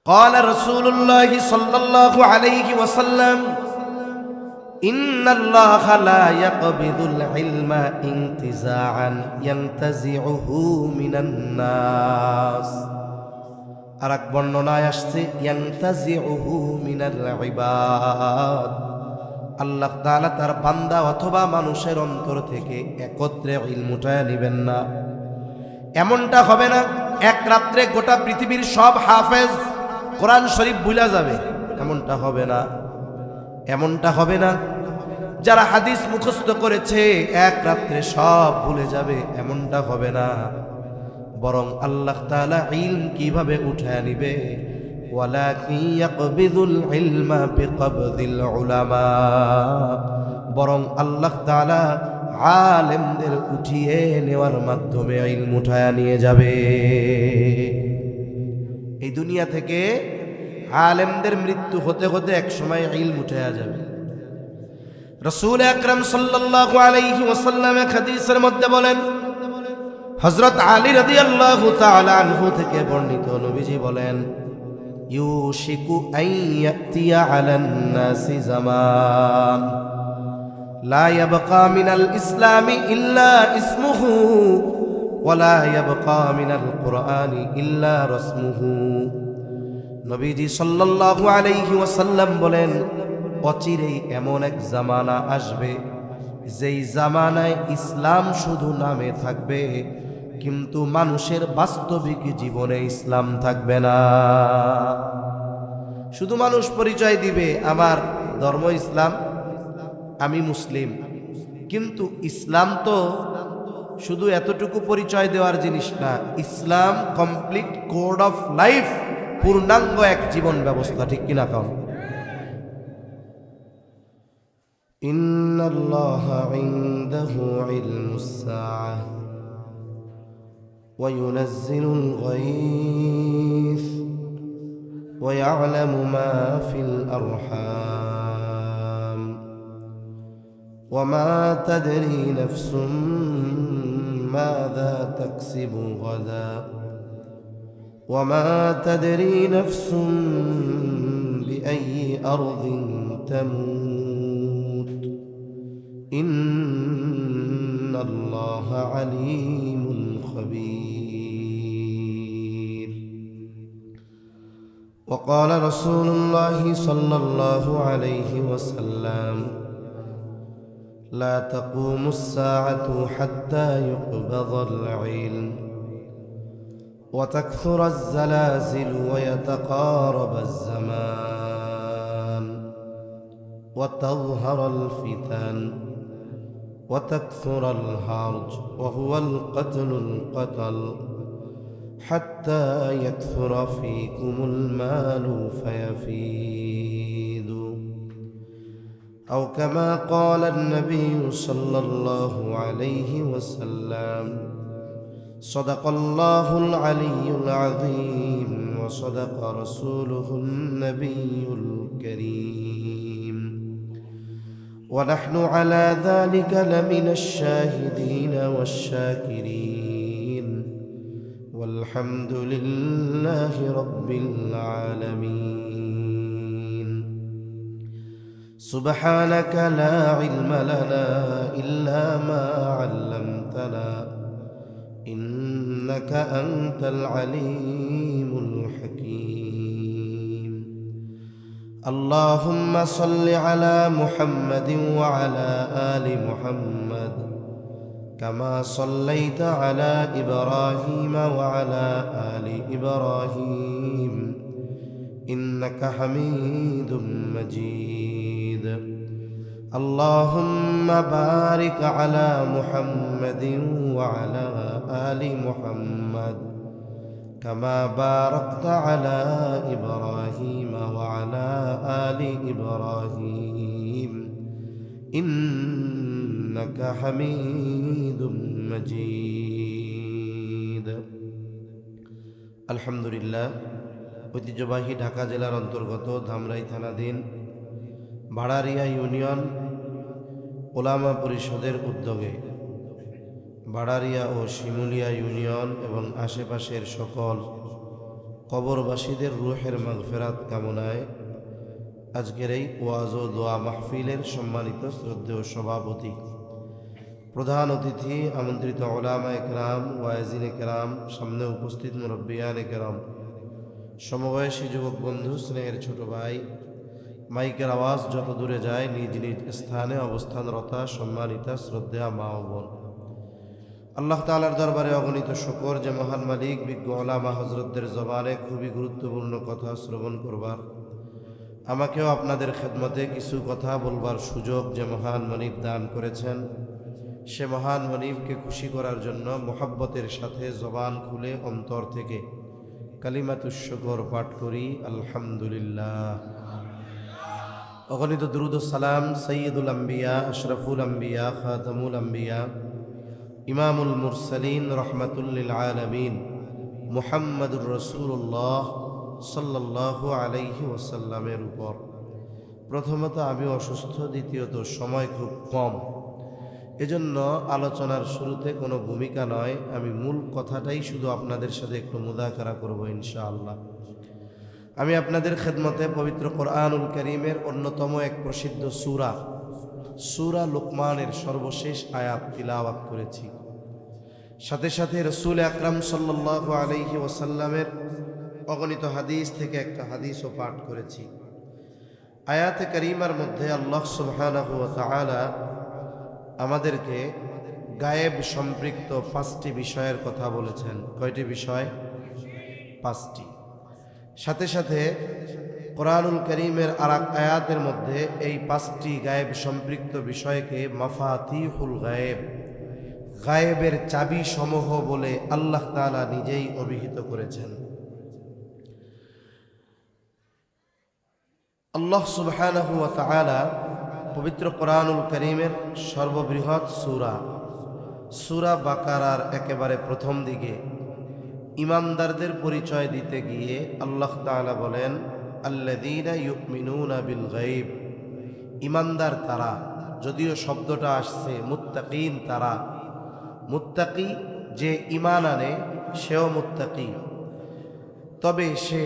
قال رسول الله صلى الله عليه وسلم إن الله لا يقبض العلم انتزاعا ينتزعه من الناس আরেক বর্ণনায় আসছে ইয়ানতাজিউহু মিনাল ইবাদ আল্লাহ তাআলা তার বান্দা অথবা মানুষের অন্তর থেকে একত্রে ইলম উঠায় নেবেন না। এমনটা হবে না এক রাত্রে গোটা পৃথিবীর সব হাফেজ কোরআন শরীফ ভুলে যাবে, এমনটা হবে না। এমনটা হবে না যারা হাদিস মুখস্থ করেছে এক রাত্রে সব ভুলে যাবে, এমনটা হবে না। বরং আল্লাহ তাআলা ইলম কিভাবে উঠায় নিবে, ওয়ালাকিন ইয়াকবিদুল ইলমা বিকবদিল উলামা, বরং আল্লাহ তাআলা আলেমদের উঠিয়ে নেওয়ার মাধ্যমে ইলম উঠায় নিয়ে যাবে। এই দুনিয়া থেকে আলেমদের মৃত্যু হতে হতে এক সময় ইলম উঠায়া যাবে। রাসূল আকরাম সাল্লাল্লাহু আলাইহি ওয়াসাল্লাম এক হাদিসের মধ্যে বলেন, হযরত আলী রাদিয়াল্লাহু তাআলা আনহু থেকে বর্ণিত, নবীজি বলেন, ইউশিকু আন ইয়াতিয়া আলান নাসি জামান লা ইয়াবকা মিনাল ইসলামি ইল্লা ইসমুহু ওয়া লা ইয়াবকা মিনাল কুরআনি ইল্লা রাসমুহু। নবীজি সাল্লাল্লাহু আলাইহি ওয়াসাল্লাম বলেন, অচিরেই এমন এক জামানা আসবে যেই জামানায় ইসলাম শুধু নামে থাকবে, কিন্তু মানুষের বাস্তবিক জীবনে ইসলাম থাকবে না। শুধু মানুষ পরিচয় দিবে আমার ধর্ম ইসলাম, আমি মুসলিম, কিন্তু ইসলাম তো শুধু এতটুকু পরিচয় দেওয়ার জিনিস না। ইসলাম কমপ্লিট কোড অফ লাইফ, পূর্ণাঙ্গ এক জীবন ব্যবস্থা, ঠিক কিনা কারণ ইন্নাল্লাহা ইনদাহু ইলমুস সাআহ ওয়া ইউনাজ্জিলুল গায়থ ওয়া ইয়া'লামু মা ফিল আরহাম ওয়া মা তাদরি নাফসুম মাযা তাকসিবু গাদা ওয়া মা তাদরি নাফসুম বিআইয়ি আরদিন তামুত ইন্নাল্লাহা আলীমুন খবীর। وقال رسول الله صلى الله عليه وسلم لا تقوم الساعة حتى يقبض العلم وتكثر الزلازل ويتقارب الزمان وتظهر الفتن وتكثر الهرج وهو القتل حتى يكثر فيكم المال فيفيد، أو كما قال النبي صلى الله عليه وسلم صدق الله العلي العظيم وصدق رسوله النبي الكريم ونحن على ذلك لمن الشاهدين والشاكرين والحمد لله رب العالمين. سبحانك لا علم لنا إلا ما علمتنا إنك أنت العليم الحكيم. اللهم صل على محمد وعلى آل محمد كما صليت على إبراهيم وعلى آل إبراهيم إنك حميد مجيد. اللهم بارك على محمد وعلى آل محمد كما باركت على إبراهيم وعلى آل إبراهيم إنك حميد مجيد. الحمد لله. ঐতিহ্যবাহী ঢাকা জেলার অন্তর্গত ধামরাই থানাধীন ভাড়ারিয়া ইউনিয়ন ওলামা পরিষদের উদ্যোগে ভাড়ারিয়া ও শিমুলিয়া ইউনিয়ন এবং আশেপাশের সকল কবরবাসীদের রূহের মাগফিরাত কামনায় আজকের এই ওয়াজ ও দোয়া মাহফিলের সম্মানিত শ্রদ্ধেয় সভাপতি, প্রধান অতিথি, আমন্ত্রিত উলামায়ে কেরাম, ওয়াইজিনে কেরাম, সামনে উপস্থিত মুরব্বিয়ানে কেরাম, সমবয়সী যুবক বন্ধু, স্নেহের ছোট ভাই, মাইকের আওয়াজ যত দূরে যায় নিজ নিজ স্থানে অবস্থানরতা সম্মানিতা শ্রদ্ধেয়া মা ও বোন, আল্লাহ তাআলার দরবারে অগণিত শুকর যে মহান মালিক বিজ্ঞ উলামা হযরতদের জবানে খুবই গুরুত্বপূর্ণ কথা শ্রবণ করবার, আমাকেও আপনাদের খেদমতে কিছু কথা বলবার সুযোগ যে মহান মনিব দান করেছেন, সে মহান মনিবকে খুশি করার জন্য মোহাব্বতের সাথে জবান খুলে অন্তর থেকে কালিমাতুশ শুকর পাঠ করি আলহামদুলিল্লাহ। অগণিত দুরূদ ও সালাম সাইয়্যিদুল আম্বিয়া, আশরাফুল আম্বিয়া, খাতামুল আম্বিয়া, ইমামুল মুরসালিন, রহমাতুল লিল আলামিন মুহাম্মাদুর রাসূলুল্লাহ সাল্লাল্লাহু আলাইহি ওয়াসাল্লামের উপর। প্রথমত আমি অসুস্থ, দ্বিতীয়ত সময় খুব কম, এজন্য আলোচনার শুরুতে কোনো ভূমিকা নয়, আমি মূল কথাটাই শুধু আপনাদের সাথে একটু মুযাকারা করব ইনশাআল্লাহ। আমি আপনাদের খেদমতে পবিত্র কোরআনুল কারীমের অন্যতম এক প্রসিদ্ধ সূরা লুকমানের সর্বশেষ আয়াত তিলাওয়াত করেছি। সাথে সাথে রাসূল আকরাম সাল্লাল্লাহু আলাইহি ওয়াসাল্লামের অগণিত হাদিস থেকে একটা হাদিসও পাঠ করেছি। আয়াতে কারীমার মধ্যে আল্লাহ সুবহানাহু ওয়া তাআলা আমাদেরকে গায়েব সম্পৃক্ত 5টি বিষয়ের কথা বলেছেন। কয়টি বিষয়? 5টি। সাথে সাথে কোরআনুল কারীমের আরেক আয়াতের মধ্যে এই 5টি গায়েব সম্পৃক্ত বিষয়কে মাফাতিহুল গায়েব, গায়েবের চাবি সমূহ বলে আল্লাহ তাআলা নিজেই অভিহিত করেছেন। আল্লাহ সুবহানাহু ওয়া তাআলা পবিত্র কোরআনুল কারীমের সর্ববৃহৎ সূরা বাকারার একেবারে প্রথম দিকে ঈমানদারদের পরিচয় দিতে গিয়ে আল্লাহ তাআলা বলেন, আল্লাযীনা ইউমিনুনা বিল গায়ব, ঈমানদার তারা, যদিও শব্দটা আসছে মুত্তাকিন তারা। মুত্তাকি যে ঈমান আনে সেও মুত্তাকি, তবে সে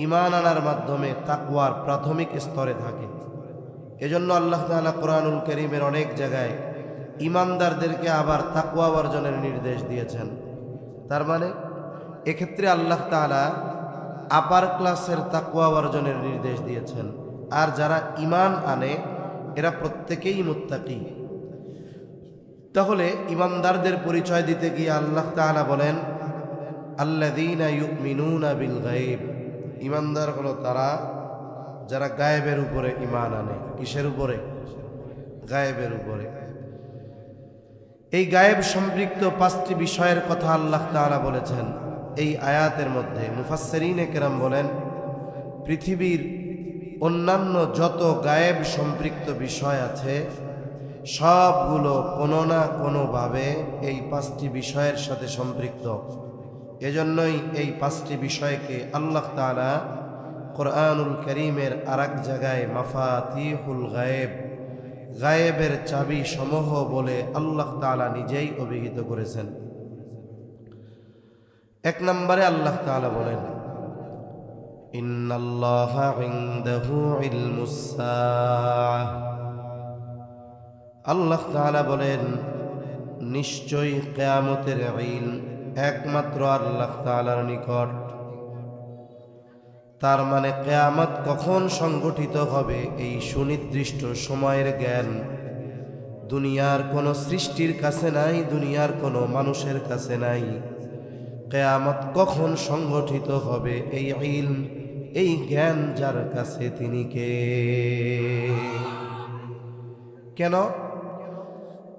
ঈমান আনার মাধ্যমে তাকওয়ার প্রাথমিক স্তরে থাকে। এজন্য আল্লাহ তাআলা কোরআনুল কারীমের অনেক জায়গায় ঈমানদারদেরকে আবার তাকওয়া অর্জনের নির্দেশ দিয়েছেন। তার মানে এক্ষেত্রে আল্লাহ তাআলা আপার ক্লাসের তাকওয়া অর্জনের নির্দেশ দিয়েছেন, আর যারা ঈমান আনে এরা প্রত্যেকেই মুত্তাকি। তাহলে ঈমানদারদের পরিচয় দিতে গিয়ে আল্লাহ তাআলা বলেন, আল্লাযীনা ইউমিনুনা বিল গায়ব, ঈমানদার হলো তারা যারা গায়েবের উপরে ঈমান আনে। কিসের উপরে? গায়েবের উপরে। এই গায়েব সম্পৃক্ত 5টি বিষয়ের কথা আল্লাহ তাআলা বলেছেন এই আয়াতের মধ্যে। মুফাসসিরিনে কেরাম বলেন, পৃথিবীর অন্যান্য যত গায়েব সম্পৃক্ত বিষয় আছে সবগুলো কোনো না কোনোভাবে এই 5টি বিষয়ের সাথে সম্পৃক্ত। এজন্যই এই 5টি বিষয়কে আল্লাহ তাআলা কোরআনুল কারীমের আরেক জায়গায় মাফাতিহুল গায়েব, গায়েবের চাবি সমূহ বলে আল্লাহ তাআলা নিজেই অভিহিত করেছেন। 1 নম্বরে আল্লাহ তাআলা বলেন, ইন্নাল্লাহা ইনদাহু ইলমুস সাআহ, আল্লাহ তাআলা বলেন নিশ্চয়ই কিয়ামতের ইলম একমাত্র আল্লাহ তাআলার নিকট। তার মানে কিয়ামত কখন সংগঠিত হবে এই সুনির্দিষ্ট সময়ের জ্ঞান দুনিয়ার কোনো সৃষ্টির কাছে নাই, দুনিয়ার কোনো মানুষের কাছে নাই। কিয়ামত কখন সংগঠিত হবে এই ইলম, এই জ্ঞান যার কাছে তিনি কে? কেন?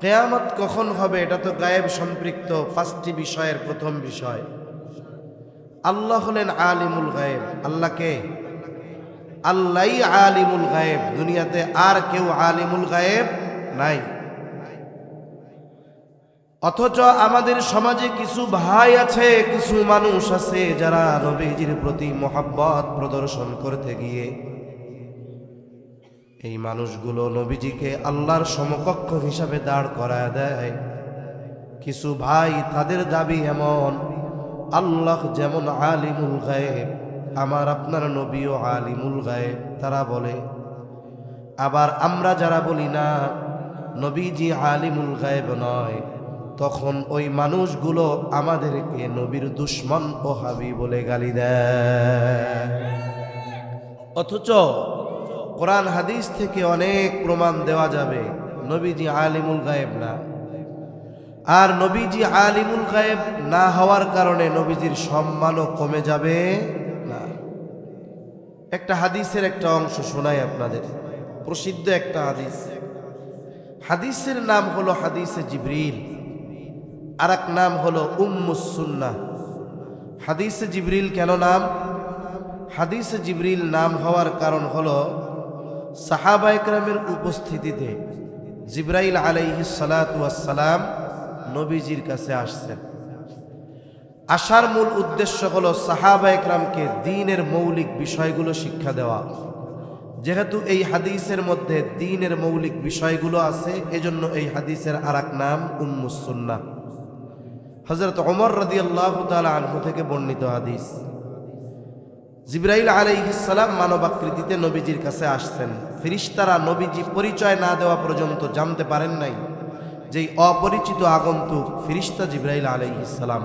কিয়ামত কখন হবে এটা তো গায়েব সম্পৃক্ত 5টি বিষয়ের প্রথম বিষয়। আল্লাহ হলেন আলিমুল গায়েব। আল্লাহকে? আল্লাহই আলিমুল গায়েব, দুনিয়াতে আর কেউ আলিমুল গায়েব নাই। অথচ আমাদের সমাজে কিছু ভাই আছে, কিছু মানুষ আছে যারা নবীজির প্রতি মহব্বত প্রদর্শন করতে গিয়ে এই মানুষগুলো নবীজিকে আল্লাহর সমকক্ষ হিসাবে দাঁড় করায় দেয়। কিছু ভাই তাদের দাবি এমন, আল্লাহ যেমন আলিমুল গায়েব, আমার আপনার নবীও আলিমুল গায়েব তারা বলে। আবার আমরা যারা বলি না নবীজি আলিমুল গায়েব নয়, তখন ওই মানুষগুলো আমাদেরকে নবীর দুশ্মন ও হাবি বলে গালি দেয়। অথচ কোরআন হাদিস থেকে অনেক প্রমাণ দেওয়া যাবে নবীজি আলিমুল গায়েব না। আর নবীজি আলিমুল গায়েব না হওয়ার কারণে নবীজির সম্মানও কমে যাবে না। একটা হাদিসের একটা অংশ শোনাই আপনাদের, প্রসিদ্ধ একটা হাদিস। হাদিসের নাম হলো হাদিসে জিবরিল, আর এক নাম হলো উম্মুস সুন্নাহ। হাদিসে জিবরিল কেন নাম? হাদিসে জিবরিল নাম হওয়ার কারণ হলো সাহাবা ইকরামের উপস্থিতিতে জিবরাইল আলাইহিস সালাতু ওয়াস সালাম নবীজির কাছে আসছেন। আসার মূল উদ্দেশ্য হলো সাহাবা ইকরামকে দ্বীনের মৌলিক বিষয়গুলো শিক্ষা দেওয়া। যেহেতু এই হাদিসের মধ্যে দ্বীনের মৌলিক বিষয়গুলো আছে, এজন্য এই হাদিসের আরেক নাম উম্মুস সুন্নাহ। হযরত ওমর রাদিয়াল্লাহু তাআলা আনহু থেকে বর্ণিত হাদিস। জিবরাইল আলাইহিস সালাম মানবাকৃতিতে নবীজির কাছে আসছেন। ফেরেশতারা নবীজি পরিচয় না দেওয়া পর্যন্ত জানতে পারেন নাই যে অপরিচিত আগন্তুক ফেরেশতা জিবরাইল আলাইহিস সালাম।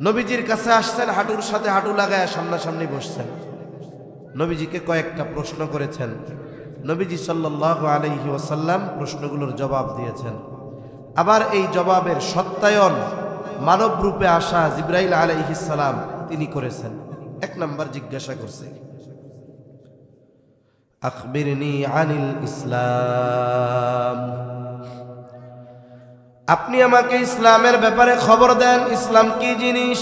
নবীজির কাছে আসছেন, হাঁটুর সাথে হাঁটু লাগায় সামনাসামনি বসছেন। নবীজিকে কয়েকটা প্রশ্ন করেছেন। নবীজি সাল্লাল্লাহু আলাইহি ওয়াসাল্লাম প্রশ্নগুলোর জবাব দিয়েছেন। আবার এই জবাবের সত্যায়ন মানব রূপে আসা জিবরাইল আলাইহিস সালাম তিনি করেছেন। এক নাম্বার জিজ্ঞাসা করছে, আখবিরনি আনিল ইসলাম, আপনি আমাকে ইসলামের ব্যাপারে খবর দেন, ইসলাম কি জিনিস?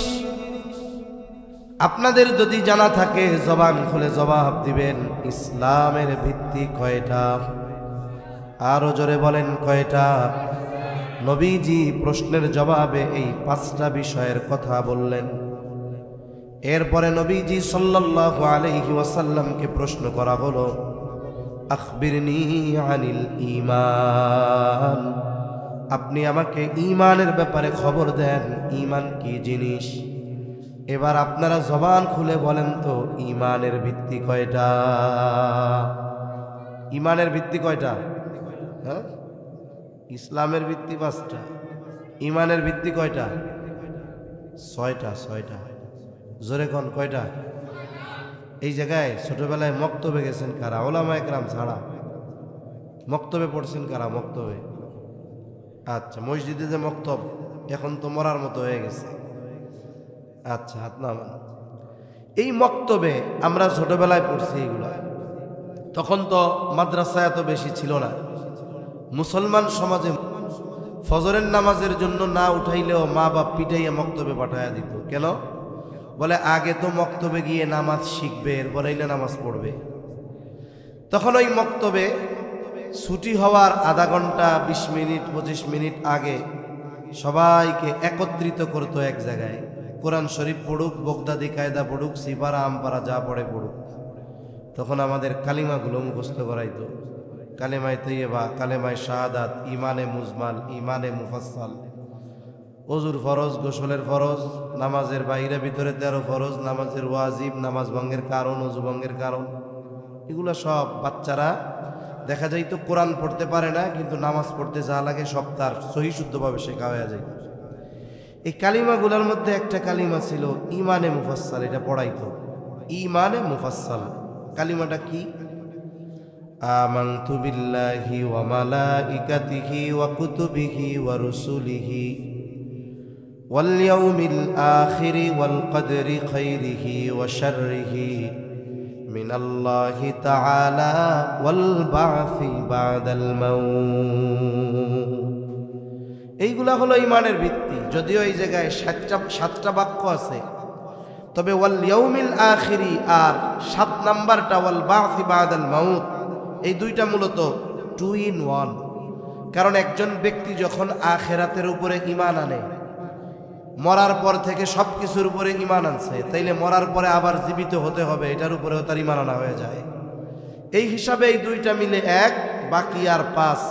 আপনাদের যদি জানা থাকে জবান খুলে জবাব দিবেন, ইসলামের ভিত্তি কয়টা? আরো জোরে বলেন কয়টা? নবীজি প্রশ্নের জবাবে এই 5টা বিষয়ের কথা বললেন। এরপরে নবীজি সাল্লাল্লাহু আলাইহি ওয়াসাল্লামকে প্রশ্ন করা হলো, আখবিরনি আনিল ঈমান, আপনি আমাকে ঈমানের ব্যাপারে খবর দেন, ঈমান কি জিনিস? এবার আপনারা জবান খুলে বলেন তো, ঈমানের ভিত্তি কয়টা? ঈমানের ভিত্তি কয়টা? হ্যাঁ, ইসলামের ভিত্তি 5টা, ঈমানের ভিত্তি কয়টা? 6টা। 6টা। জোরে কোন কয়টা? এই জায়গায় ছোটবেলায় মক্তবে গেছেন কারা? ওলামায়ে কেরাম ছাড়া মক্তবে পড়ছেন কারা? মক্তবে, আচ্ছা, মসজিদে যে মক্তব এখন তো মরার মতো হয়ে গেছে। আচ্ছা, হাত নামান। এই মক্তবে আমরা ছোটবেলায় পড়ছি এগুলো। তখন তো মাদ্রাসা এত বেশি ছিল না। মুসলমান সমাজে ফজরের নামাজের জন্য না উঠাইলেও মা বাপ পিটাইয়া মক্তবে পাঠাইয়া দিত। কেন? বলে আগে তো মক্তবে গিয়ে নামাজ শিখবে, এরপরে নামাজ পড়বে। তখন ওই মক্তবে ছুটি হওয়ার আধা ঘন্টা 20 মিনিট 25 মিনিট আগে সবাইকে একত্রিত করতো এক জায়গায়। কোরআন শরীফ পড়ুক, বগদাদি কায়দা পড়ুক, সিপারা আমপারা যা পড়ে পড়ুক। তখন আমাদের কালিমাগুলো মুখস্থ করাইতো। কালেমায়ে তৈয়বা, কালেমায়ে শাহাদাত, ইমানে মুজমাল, ইমানে মুফাসসাল, ওযুর ফরজ, গোসলের ফরজ, নামাজের বাইরে ভিতরে 13 ফরজ, নামাজের ওয়াজিব, নামাজ ভঙ্গের কারণ, ওযু ভঙ্গের কারণ। এগুলো সব বাচ্চারা দেখা যাইতো কোরআন পড়তে পারে না, কিন্তু নামাজ পড়তে যা লাগে সব তার সহি শুদ্ধভাবে শেখা হয়ে যায়। এই কালিমাগুলোর মধ্যে একটা কালিমা ছিল ইমানে মুফাসসাল, এটা পড়াইতো। ইমানে মুফাসসাল কালিমাটা কি? আমানতু বিল্লাহি ওয়া মালাইকাতিহি ওয়া কুতুবিহি ওয়া রুসুলিহি ওয়াল ইয়াউমিল আখিরি ওয়াল কদরি খাইরিহি ওয়া শাররিহি মিনাল্লাহি তাআলা ওয়াল বা'সি বা'দাল মাউত। এইগুলা হলো ঈমানের ভিত্তি। যদিও এই জায়গায় 7টা বাক্য আছে, তবে ওয়াল ইয়াউমিল আখিরি আর 7 নাম্বারটা ওয়াল বা'সি বা'দাল মাউত, এই দুইটা মূলত 2 in 1। কারণ একজন ব্যক্তি যখন আখিরাতের উপরে ঈমান আনে, মরার পর থেকে সব কিছুর উপরে ঈমান আনছে, তাইলে মরার পরে আবার জীবিত হতে হবে, এটার উপরেও তার ঈমান আনা হয়ে যায়। এই হিসাবে এই দুইটা মিলে 1, বাকি আর 5,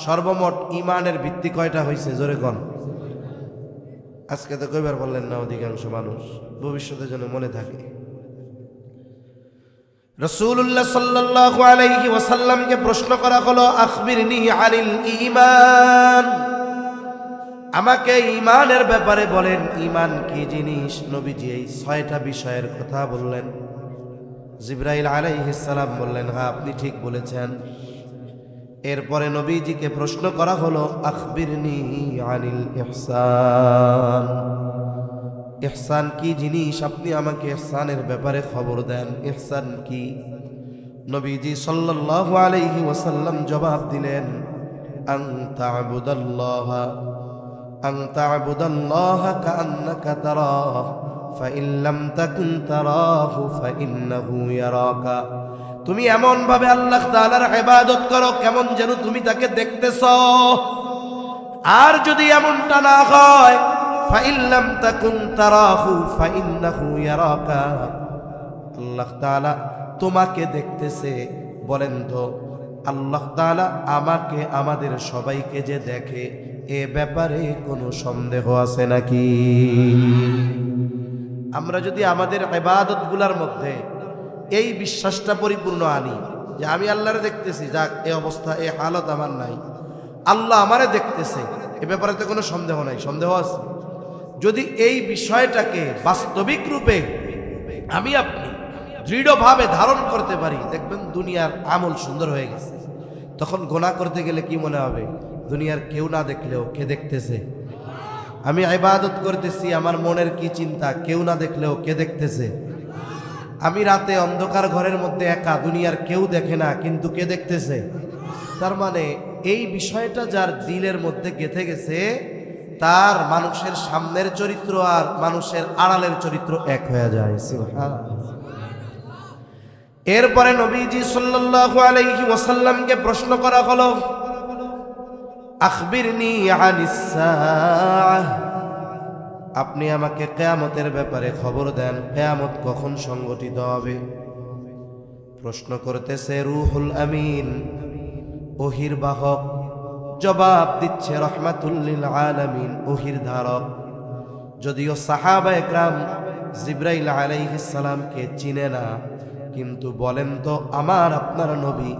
সর্বমোট ঈমানের ভিত্তি কয়টা হয়েছে? জোরে কোন। আজকে তো কইবার বললেন না অধিকাংশ মানুষ, ভবিষ্যতে যেন মনে থাকে। রাসূলুল্লাহ সাল্লাল্লাহু আলাইহি ওয়াসাল্লামকে প্রশ্ন করা হলো, আখবিরনি আনিল ঈমান, আমাকে ঈমানের ব্যাপারে বলেন, ঈমান কি জিনিস? নবীজি এই 6টা বিষয়ের কথা বললেন। জিবরাইল আলাইহিস সালাম বললেন, হ্যাঁ আপনি ঠিক বলেছেন। এরপরে নবীজিকে প্রশ্ন করা হলো, আখবিরনি আনিল ইহসান, ইহসান কি জিনিস? আপনি আমাকে ইহসানের ব্যাপারে খবর দেন, ইহসান কি? নবীজি সাল্লাল্লাহু আলাইহি ওয়াসাল্লাম জবাব দিলেন, আন তা'বুদাল্লাহা কাআন্নাকা তারাহু ফাইন লাম তাকুন তারাহু ফাইন্নাহু ইয়ারাকা, তুমি এমন ভাবে আল্লাহ তাআলার ইবাদত করো কেমন যেন তুমি তাকে দেখতেছ। আর যদি এমনটা না হয়, ফাইন লাম তাকুন তারাহু ফাইন্নাহু ইয়ারাকা, আল্লাহ তাআলা তোমাকে দেখতেছে। বলেন তো আল্লাহ তাআলা আমাকে, আমাদের সবাইকে যে দেখে, এ ব্যাপারে কোনো সন্দেহ আছে নাকি? আমরা যদি আমাদের ইবাদতগুলোর মধ্যে এই বিশ্বাসটা পরিপূর্ণ আনি যে আমি আল্লাহরে দেখতেছি, যাক এই অবস্থা, এই হালত আমার নাই, আল্লাহ আমারে দেখতেছে, এ ব্যাপারে তো কোনো সন্দেহ নাই। সন্দেহ আছে? যদি এই বিষয়টাকে বাস্তবিক রূপে আমি আপনি দৃঢ়ভাবে ধারণ করতে পারি, দেখবেন দুনিয়ার আমল সুন্দর হয়ে গেছে। তখন গুনাহ করতে গেলে কি মনে হবে? দুনিয়ার কেউ না দেখলেও কে দেখতেছে? আমি ইবাদত করতেছি, আমার মনের কি চিন্তা, কেউ না দেখলেও কে দেখতেছে? আমি রাতে অন্ধকার ঘরের মধ্যে একা, দুনিয়ার কেউ দেখে না, কিন্তু কে দেখতেছে? তার মানে এই বিষয়টা যার দিলের মধ্যে গেঁথে গেছে, তার মানুষের সামনের চরিত্র আর মানুষের আড়ালের চরিত্র এক হয়ে যায়। সুবহানাল্লাহ। এরপরে নবীজি সাল্লাল্লাহু আলাইহি ওয়াসাল্লামকে প্রশ্ন করা হলো, আখবিরনি আনিস সাআহ, আপনি আমাকে কিয়ামতের ব্যাপারে খবর দেন, কিয়ামত কখন সংঘটিত হবে? প্রশ্ন করতেছে রূহুল আমিন, ওহির বাহক, জবাব দিচ্ছে রাহমাতুল লিল আলামিন, ওহির ধারক। যদিও সাহাবায়ে কেরাম জিবরাইল আলাইহিস সালামকে চিনে না, কিন্তু বলেন তো আমার আপনার নবী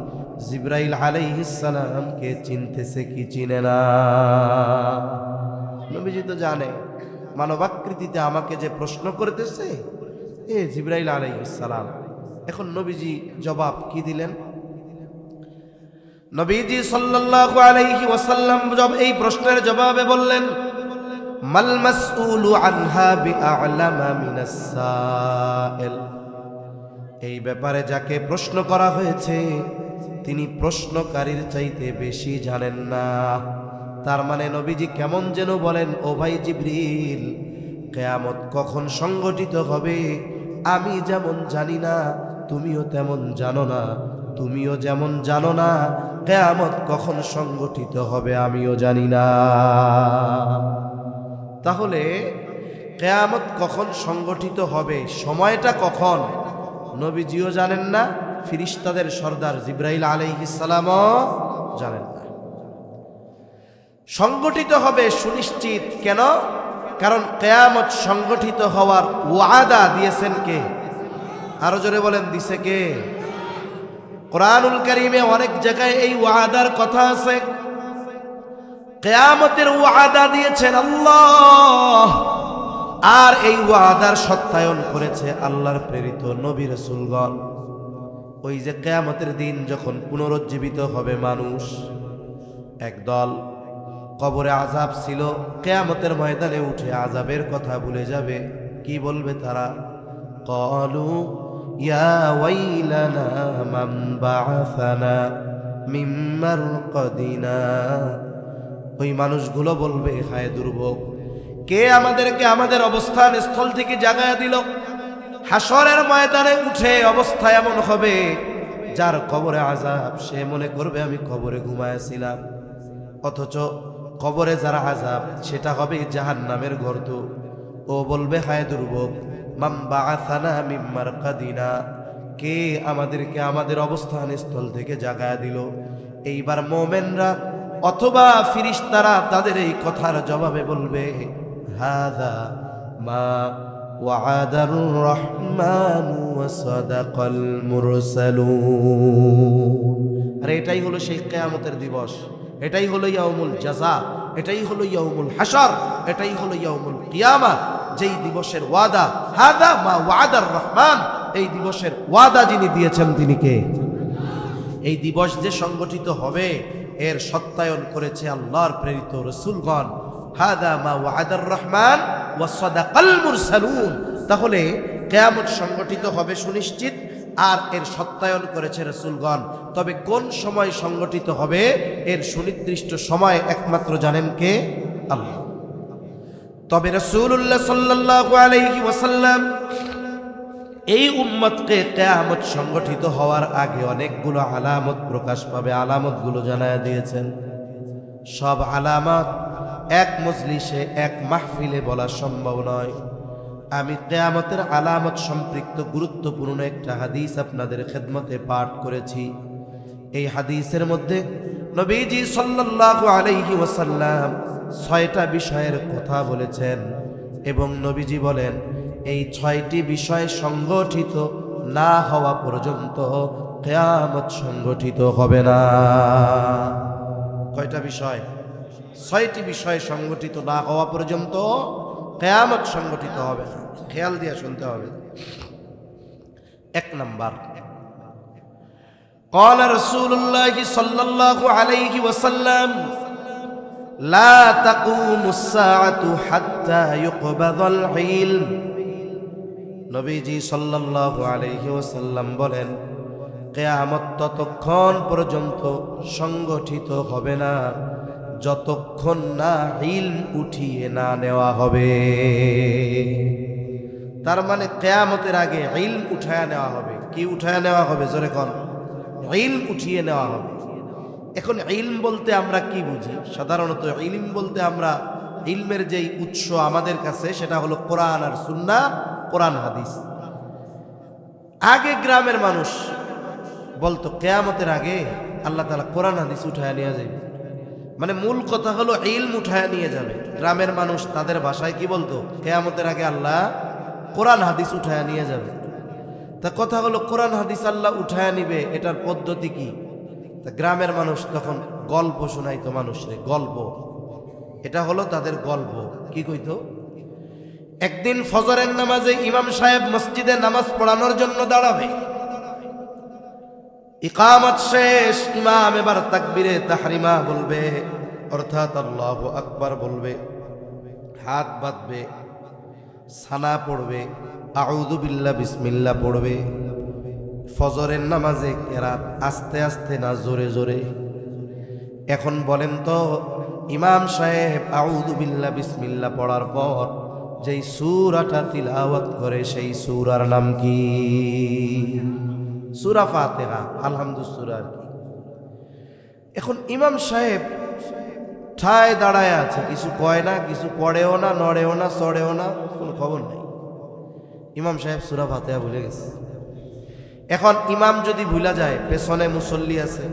জিবরাইল আলাইহিস সালামকে চিনতেছে কি চিনে না? নবীজি তো জানে মানবাকৃতিতে আমাকে যে প্রশ্ন করতেছে এ জিবরাইল আলাইহিস সালাম। এখন নবীজি জবাব কি দিলেন? নবীজি সাল্লাল্লাহু আলাইহি ওয়াসাল্লাম এই প্রশ্নের জবাবে বললেন, মাল মাসউলু আনহা বিআলামা মিনাস সাইল, এই ব্যাপারে যাকে প্রশ্ন করা হয়েছে তিনি প্রশ্নকারীর চাইতে বেশি জানেন না। তার মানে নবীজি কেমন যেন বলেন, ও ভাই জিবরিল, কিয়ামত কখন সংঘটিত হবে আমি যেমন জানি না, তুমিও তেমন জানো না, তুমিও যেমন জানো না কিয়ামত কখন সংঘটিত হবে আমিও জানি না। তাহলে কিয়ামত কখন সংঘটিত হবে, সময়টা কখন, নবীজিও জানেন না, ফিরিস্তাদের সর্দার জিবরাইল আলাইহিস সালামও জানেন না। সংগঠিত হবে সুনিশ্চিত, কেন? কারণ কিয়ামত সংগঠিত হওয়ার ওয়াদা দিয়েছেন কে? আরো জোরে বলেন, দিছে কে? কোরআনুল কারীমে অনেক জায়গায় এই ওয়াদার কথা আছে। কিয়ামতের ওয়াদা দিয়েছেন আল্লাহ, আর এই ওয়াদার সত্যায়ন করেছে আল্লাহর প্রেরিত নবী রাসূলগণ। ওই যে কিয়ামতের দিন যখন পুনরুজ্জীবিত হবে মানুষ, একদল কবরে আযাব ছিল, কিয়ামতের ময়দানে উঠে আযাবের কথা ভুলে যাবে। কি বলবে তারা? ক্বালু ইয়া ওয়াইলানা মান বা'আসানা মিন মারকাদিনা, ওই মানুষগুলো বলবে, হায় দুর্ভোগ, কে আমাদেরকে আমাদের অবস্থান স্থল থেকে জাগায়া দিল? হাসরের ময়দানে উঠে অবস্থা এমন হবে, যার কবরে আযাব সে মনে করবে আমি কবরে ঘুমায়াছিলাম, অথচ কবরে যারা আযাব সেটা হবে জাহান্নামের গর্ত। ও বলবে, হায় দুর্ভোগ, মান বা'আসানা মিন মারকাদিনা, কে আমাদেরকে আমাদের অবস্থান স্থল থেকে জাগায়া দিল? এইবার মুমিনরা অথবা ফিরিস্তারা তাদের এই কথার জবাবে বলবে, হাযা মা ওয়া'আদার রহমান ওয়া সাদাকাল মুরসালুন। আর এটাই হলো সেই কিয়ামতের দিবস, এটাই হলো ইয়াউমুল জাযা, এটাই হলো ইয়াউমুল হাশর, এটাই হলো ইয়াউমুল কিয়ামা, যেই দিবসের ওয়াদা হাযা মা ওয়া'আদার রহমান, এই দিবসের ওয়াদা যিনি দিয়েছেন তিনি কে? এই দিবস যে সংগঠিত হবে এর সত্যায়ন করেছে আল্লাহর প্রেরিত রাসূলগণ। হাযা মা ওয়া'আদার রহমান ওয়া সাদাকাল মুরসালুন। তাহলে কিয়ামত সংগঠিত হবে সুনিশ্চিত, আর এর সত্যায়ন করেছে রাসূলগণ। তবে কোন সময় সংগঠিত হবে এর সুনির্দিষ্ট সময় একমাত্র জানেন কে? আল্লাহ। তবে রাসূলুল্লাহ সাল্লাল্লাহু আলাইহি ওয়াসাল্লাম এই উম্মতকে কিয়ামত সংগঠিত হওয়ার আগে অনেকগুলো আলামত প্রকাশ পাবে, আলামতগুলো জানায় দিয়েছেন। সব আলামত এক মজলিসে এক মাহফিলে বলা সম্ভব নয়। আমি কিয়ামতের আলামত সম্পৃক্ত গুরুত্বপূর্ণ একটা হাদিস আপনাদের খেদমতে পাঠ করেছি। এই হাদিসের মধ্যে নবীজি সাল্লাল্লাহু আলাইহি ওয়াসাল্লাম 6টা বিষয়ের কথা বলেছেন এবং নবীজি বলেন এই 6টি বিষয় সংগঠিত না হওয়া পর্যন্ত কিয়ামত সংগঠিত হবে না। কয়টা বিষয়? 6টি বিষয় সংগঠিত না হওয়া পর্যন্ত কিয়ামত সংগঠিত হবে না। খেয়াল দিয়ে শুনতে হবে। 1 নাম্বার, قال رسول الله صلى الله عليه وسلم لا تقوم الساعة حتى يقبض العلم। নবীজি সাল্লাল্লাহু আলাইহি ওয়াসাল্লাম বলেন কিয়ামত ততক্ষণ পর্যন্ত সংগঠিত হবে না যতক্ষণ না ইলম উঠিয়ে না নেওয়া হবে। তার মানে কিয়ামতের আগে ইলম উঠায়া নেওয়া হবে। কি উঠায়া নেওয়া হবে? জোরে কোন? ইলম উঠিয়ে নেওয়া হবে। এখন ইলম বলতে আমরা কি বুঝি? সাধারণত ইলম বলতে আমরা ইলমের যেই উৎস আমাদের কাছে সেটা হলো কোরআন আর সুন্নাহ, কোরআন হাদিস। আগে গ্রামের মানুষ বলতো কিয়ামতের আগে আল্লাহ তাআলা কোরআন হাদিস উঠায়া নিয়ে যাবে। মানে মূল কথা হলো ইলম উঠায়া নিয়ে যাবে। গ্রামের মানুষ তাদের ভাষায় কি বলতো? কিয়ামতের আগে আল্লাহ কোরআন হাদিস উঠায়া নিয়ে যাবে। তা কথা হলো কোরআন হাদিস আল্লাহ উঠায়া নিবে, এটার পদ্ধতি কি? তা গ্রামের মানুষ তখন গল্প শোনাইতো মানুষরে, গল্প। এটা হলো তাদের গল্প। কি কইতো? একদিন ফজরের নামাজে ইমাম সাহেব মসজিদে নামাজ পড়ানোর জন্য দাঁড়াবে। ইকামত শেষ, ইমাম এবার তাকবীরে তাহরিমা বলবে, অর্থাৎ আল্লাহু আকবার বলবে, হাত বাঁধবে, সানা পড়বে, আউযু বিল্লাহ বিসমিল্লাহ পড়বে। ফজরের নামাজে কেরাত আস্তে আস্তে না জোরে জোরে? এখন বলেন তো ইমাম সাহেব আউযু বিল্লাহ বিসমিল্লাহ পড়ার পর যেই সূরাটা তিলাওয়াত করে সেই সূরার নাম কি? সূরা ফাতিহা, আলহামদুলিল্লাহ সূরা। এখন ইমাম সাহেব ঠায় দাঁড়ায় আছে, কিছু কয় না, কিছু পড়েও না, নড়েও না, চড়েও না, কোনো খবর নেই। ইমাম সাহেব সূরা ফাতিহা ভুলে গেছে। এখন ইমাম যদি ভুলা যায়, পেছনে মুসল্লি আছে,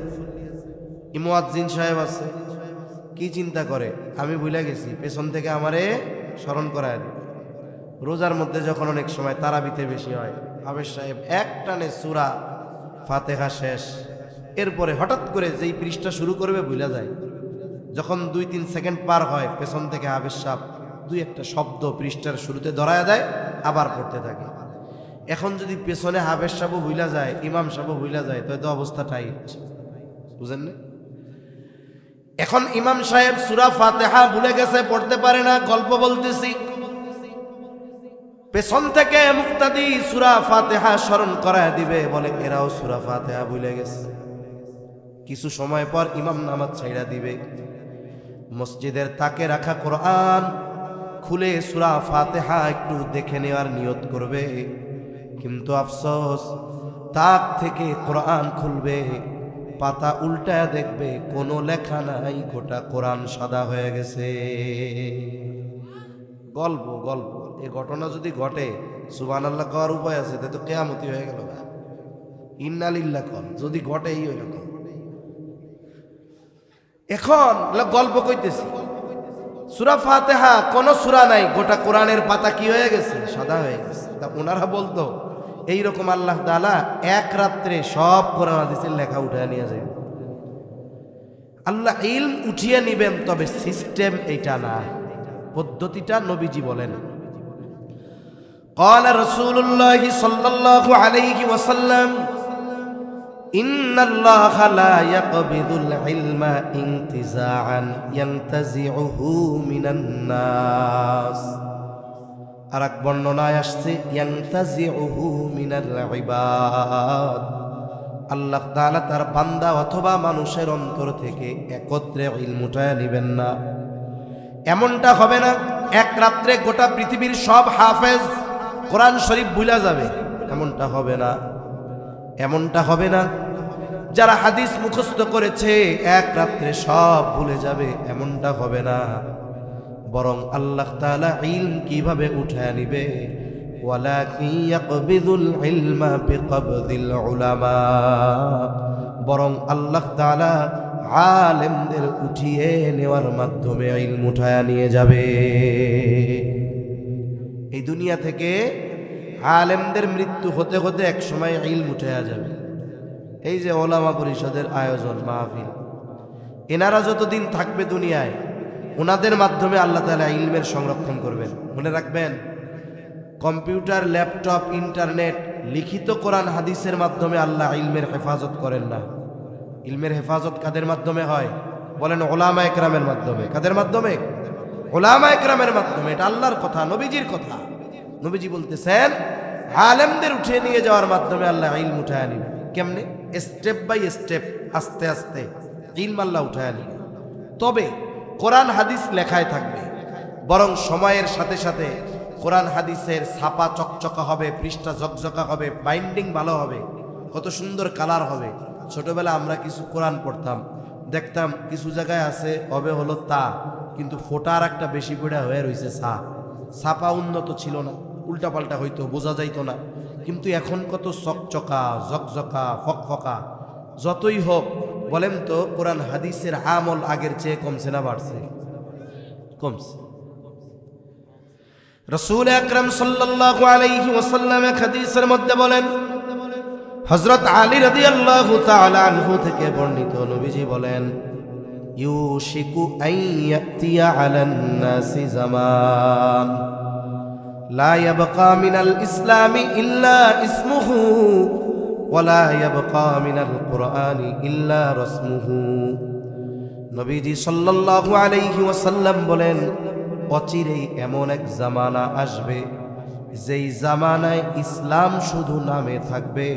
মুয়াজ্জিন সাহেব আছে, কি চিন্তা করে? আমি ভুলে গেছি, পেছন থেকে আমারে স্মরণ করায় দিবে। রোজার মধ্যে যখন অনেক সময় তারাবিতে বেশি হয়, হাফেজ সাহেব এক টানে সূরা ফাতিহা শেষ, এরপরে হঠাৎ করে যেই পৃষ্ঠা শুরু করবে ভুলা যায়। যখন 2-3 সেকেন্ড পার হয়, পেছন থেকে হাফেজ সাহেব 2-একটা শব্দ পৃষ্ঠার শুরুতে ধরায় দেয়, আবার পড়তে থাকে। এখন যদি পেছনে হাফেজ সাহেব ভুলা যায়, ইমাম সাহেব ভুলা যায়, তো অবস্থা টাইট, বুঝেন না? এখন ইমাম সাহেব সূরা ফাতিহা ভুলে গেছে, পড়তে পারে না, গল্প বলতেছি। পেছন থেকে মুক্তাদি সূরা ফাতিহা স্মরণ করায় দিবে, বলে এরাও সূরা ফাতিহা ভুলে গেছে। কিছু সময় পর ইমাম নামাজ ছাইড়া দিবে, মসজিদের তাকে রাখা কোরআন খুলে সূরা ফাতিহা একটু দেখে নেওয়ার নিয়ত করবে, কিন্তু আফসোস তাক থেকে কোরআন খুলবে, পাতা উল্টায় দেখবে কোনো লেখা নাই, গোটা কোরআন সাদা হয়ে গেছে। গল্প গল্প। এই ঘটনা যদি ঘটে, সুবহানাল্লাহ কওয়ার উপায় আছে? তো কিয়ামতই হয়ে গেল। ইন্না লিল্লাহ কর যদি ঘটেই ওইরকম। এখন গল্প কইতেছি, সূরা ফাতিহা কোন সূরা নাই, গোটা কোরআনের পাতা কি হয়ে গেছে? সাদা হয়ে গেছে। তা ওনারা বলতো এইরকম আল্লাহ তাআলা এক রাত্রে সব কোরআন হাদিসের লেখা উঠায় নিয়ে যাবেন। আল্লাহ ইলম উঠিয়ে নিবেন, তবে সিস্টেম এইটা না, পদ্ধতিটা নবীজি বলেন। قال رسول الله صلى الله عليه وسلم إن الله لا يقبض العلم انتزاعا ينتزعه من الناس। আরেক বর্ণনায় আসছে ইয়ানতাজিউহু মিনাল ইবাদ, আল্লাহ তাআলা তার বান্দা অথবা মানুষের অন্তর থেকে একত্রে ইলম উঠায় নেবেন না। এমনটা হবে না এক রাত্রে গোটা পৃথিবীর সব হাফেজ কোরআন শরীফ ভুলে যাবে, এমনটা হবে না। এমনটা হবে না যারা হাদিস মুখস্থ করেছে এক রাত্রে সব ভুলে যাবে, এমনটা হবে না। বরং আল্লাহ তাআলা ইলম কিভাবে উঠায় নিবে? ওয়ালাকিন ইয়াকবিদুল ইলমা বিকবদিল উলামা, বরং আল্লাহ তাআলা আলেমদের উঠিয়ে নেওয়ার মাধ্যমে ইলম উঠায় নিয়ে যাবে। এই দুনিয়া থেকে আলেমদের মৃত্যু হতে হতে এক সময় ইলম উঠায়া যাবে। এই যে ওলামা পরিষদের আয়োজন মাহফিল, এনারা যতদিন থাকবে দুনিয়ায় ওনাদের মাধ্যমে আল্লাহ তাআলা ইলমের সংরক্ষণ করবেন। মনে রাখবেন, কম্পিউটার, ল্যাপটপ, ইন্টারনেট, লিখিত কোরআন হাদিসের মাধ্যমে আল্লাহ ইলমের হেফাজত করেন না। ইলমের হেফাজত কাদের মাধ্যমে হয়? বলেন ওলামা একরামের মাধ্যমে। কাদের মাধ্যমে? ওলামা একরামের মাধ্যমে। এটা আল্লাহর কথা, নবীজির কথা। নবীজি বলতেছেন আলেমদের উঠিয়ে নিয়ে যাওয়ার মাধ্যমে আল্লাহ ইলম উঠায় নিবে। কেমনে? স্টেপ বাই স্টেপ, আস্তে আস্তে ইলম আল্লাহ উঠায় নিবে। তবে কোরআন হাদিস লেখায় থাকবে, বরং সময়ের সাথে সাথে কোরআন হাদিসের ছাপা চকচকা হবে, পৃষ্ঠা ঝকঝকা হবে, বাইন্ডিং ভালো হবে, কত সুন্দর কালার হবে। ছোটবেলা আমরা কিছু কোরআন পড়তাম, দেখতাম কিছু জায়গায় আছে হবে হলো তা, কিন্তু ফোটার একটা বেশি পড়া হয়ে রয়েছে সা। ছাপা উন্নত ছিল না, উল্টাপাল্টা হইতো, বোঝা যাইতো না। কিন্তু এখন কত চকচকা, ঝকঝকা, ফকফকা। যতই হোক বলেন তো, কোরআন হাদিসের আমল আগের চেয়ে কমছে না বাড়ছে? কমছে। রাসূল আকরাম সাল্লাল্লাহু আলাইহি ওয়াসাল্লাম এক হাদিসের মধ্যে বলেন, হযরত আলী রাদিয়াল্লাহু তাআলা আনহু থেকে বর্ণিত, নবীজি বলেন, ইউশিকু আন ইয়াতিয়া আলান নাসি জামান লা ইয়াবকা মিনাল ইসলামি ইল্লা ইসমুহু ওয়া লা ইয়াবকা মিনাল কুরআনি ইল্লা রাসমুহু। নবীজি সাল্লাল্লাহু আলাইহি ওয়াসাল্লাম বলেন, অচিরেই এমন এক জামানা আসবে যেই জামানায় ইসলাম শুধু নামে থাকবে,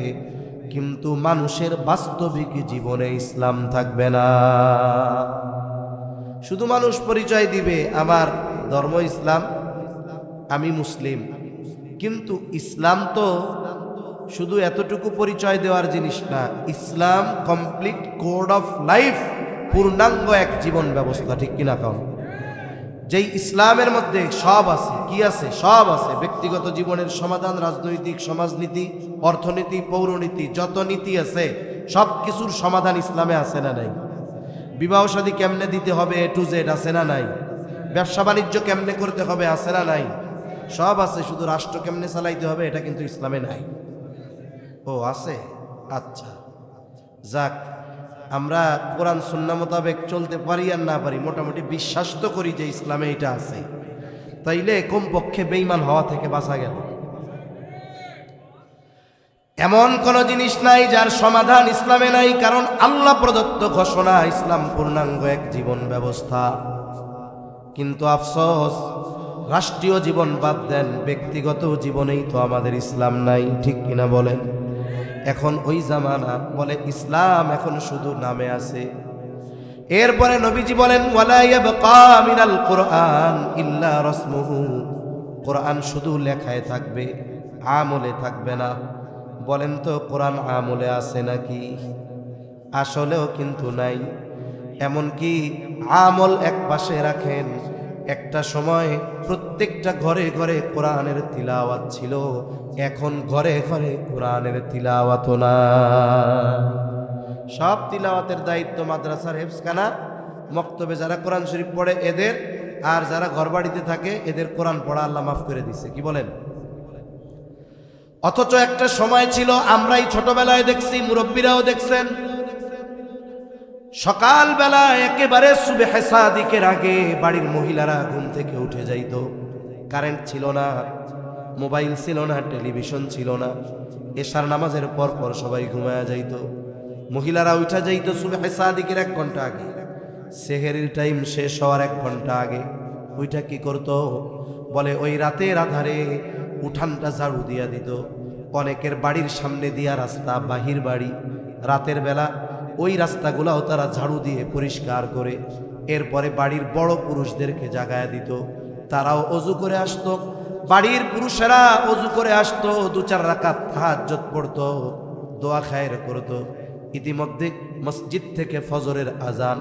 কিন্তু মানুষের বাস্তবিক জীবনে ইসলাম থাকবে না। শুধু মানুষ পরিচয় দিবে আমার ধর্ম ইসলাম, আমি মুসলিম, কিন্তু ইসলাম তো শুধু এতটুকু পরিচয় দেওয়ার জিনিস না। ইসলাম কমপ্লিট কোড অফ লাইফ, পূর্ণাঙ্গ এক জীবন ব্যবস্থা, ঠিক কিনা কম? যেই ইসলামের মধ্যে সব আছে, কি আছে? সব আছে। ব্যক্তিগত জীবনের সমাধান, রাজনৈতিক, সমাজনীতি, অর্থনীতি, পৌরনীতি, যত নীতি আছে সব কিছুর সমাধান ইসলামে আছে না নাই? বিবাহ শাদী কেমনে দিতে হবে A to Z আছে না নাই? ব্যবসা বাণিজ্য কেমনে করতে হবে আছে না নাই? সব আছে। শুধু রাষ্ট্র কেমনে চালাইতে হবে এটা কিন্তু ইসলামে নাই। ও আছে? আচ্ছা, যাক, আমরা কোরআন সুন্নাহ মোতাবেক চলতে পারি আর না পারি, মোটামুটি বিশ্বাস তো করি যে ইসলামে এটা আছে। তাইলে কমপক্ষে বেঈমান হওয়া থেকে বাঁচা গেল। এমন কোন জিনিস নাই যার সমাধান ইসলামে নাই, কারণ আল্লাহ প্রদত্ত ঘোষণা ইসলাম পূর্ণাঙ্গ এক জীবন ব্যবস্থা। কিন্তু আফসোস, রাষ্ট্রীয় জীবন বাদ দেন, ব্যক্তিগত জীবনেই তো আমাদের ইসলাম নাই, ঠিক কিনা বলেন? এখন ওই জামানা, বলে ইসলাম এখন শুধু নামে আছে। এরপরে নবীজি বলেন, ওয়ালা ইয়াবকা মিনাল কুরআন ইল্লা রাসমুহু, কোরআন শুধু লেখায় থাকবে, আমলে থাকবে না। বলেন তো কোরআন আমলে আছে নাকি? আসলেও কিন্তু নাই। এমনকি আমল এক পাশে রাখেন, একটা সময় প্রত্যেকটা ঘরে ঘরে কোরআনের তিলাওয়াত ছিল, এখন ঘরে ঘরে কোরআনের তিলাওয়াত না। সব তিলাওয়াতের দায়িত্ব মাদ্রাসার হেফজখানা, মক্তবে যারা কোরআন শরীফ পড়ে এদের, আর যারা ঘরবাড়িতে থাকে এদের কোরআন পড়া আল্লাহ মাফ করে দিছে। কি বলেন? অথচ একটা সময় ছিল, আমরাই ছোটবেলায় দেখছি, মুরব্বীরাও দেখছেন, সকালবেলা একেবারে সুবহে সাদিকের আগে বাড়ির মহিলারা ঘুম থেকে উঠে যাইত। কারেন্ট ছিল না, মোবাইল ছিল না, টেলিভিশন ছিল না। এশার নামাজের পর পর সবাই ঘুমায়া যাইত। মহিলারা উঠা যাইত সুবহে সাদিকের 1 ঘন্টা আগে, সেহেরির টাইম শেষ হওয়ার 1 ঘন্টা আগে। ওইটা কি করত? বলে ওই রাতের আধারে উঠানটা ঝাড়ু দিয়া দিত। অনেকের বাড়ির সামনে দিয়া রাস্তা, বাহির বাড়ি, রাতের বেলা ওই রাস্তাগুলাও তারা ঝাড়ু দিয়ে পরিষ্কার করে এরপরে বাড়ির বড় পুরুষদেরকে জাগায়া দিত। তারাও অজু করে আসতো, বাড়ির পুরুষেরা অজু করে আসতো, 2-4 রাকাত তাহাজ্জুদ পড়তো, দোয়া খায়ের করতো। ইতিমধ্যে মসজিদ থেকে ফজরের আজান,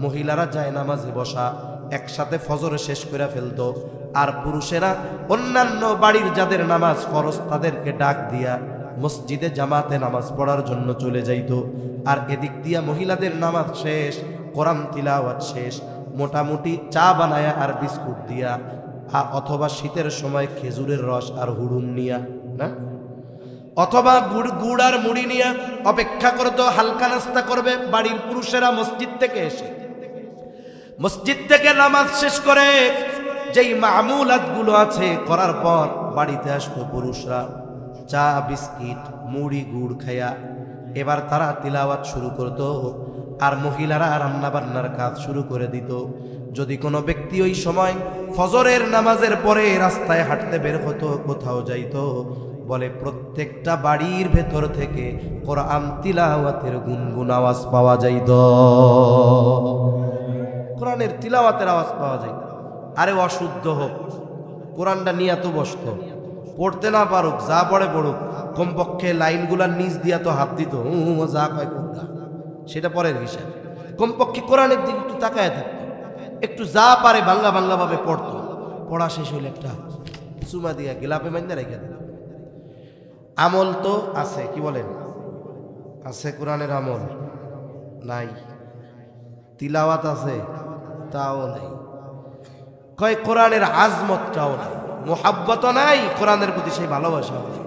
মহিলারা যায় নামাজে বসা, একসাথে ফজর শেষ করে ফেলতো। আর পুরুষেরা অন্যান্য বাড়ির যাদের নামাজ ফরজ তাদেরকে ডাক দিয়া মসজিদে জামাতে নামাজ পড়ার জন্য চলে যাইত। আর এদিক দিয়া মহিলাদের নামাজ শেষ, কোরআন তিলাওয়াত শেষ, মোটামুটি চা বানায়া আর বিস্কুট দিয়া, অথবা শীতের সময় খেজুরের রস আর হুড়ুম নিয়া, না, অথবা গুড় আর মুড়ি নিয়া অপেক্ষা করতো হালকা নাস্তা করবে বাড়ির পুরুষেরা মসজিদ থেকে এসে। মসজিদ থেকে নামাজ শেষ করে যেই মামুলাতগুলো আছে করার পর বাড়িতে আসতো পুরুষরা, চা বিস্কিট মুড়ি গুড় খায়া এবার তারা তিলাওয়াত শুরু করত। আর মহিলারা রান্না বান্নার কাজ শুরু করে দিত। যদি কোনো ব্যক্তি ওই সময় ফজরের নামাজের পরে রাস্তায় হাঁটতে বের হতো, কোথাও যাইতো, বলে প্রত্যেকটা বাড়ির ভেতর থেকে কোরআন তিলাওয়াতের গুনগুন আওয়াজ পাওয়া যাইত, কোরআনের তিলাওয়াতের আওয়াজ পাওয়া যাইত। আরে অশুদ্ধ হোক, কোরআনটা নিয়ে তো বসতো, পড়তে না পারুক, যা পড়ে পড়ুক, কমপক্ষে লাইনগুলার নিচ দিয়া তো হাত দিত, যা কয় কোনটা সেটা পরের হিসাব। কমপক্ষে কোরআনের দিকে একটু তাকায় থাকতো, একটু যা পারে বাংলা বাংলা ভাবে পড়তো। পড়া শেষ হইলে একটা চুমা দিয়া গেলাপে মাইন্দা রেখে দিত। আমল তো আছে, কি বলেন? আছে কোরআনের আমল? নাই। তিলাওয়াত আছে? তাও নাই। কয় কোরআনের আজমতটাও নাই, মোহাব্বত নাই, কোরআনের প্রতি সেই ভালোবাসা নাই।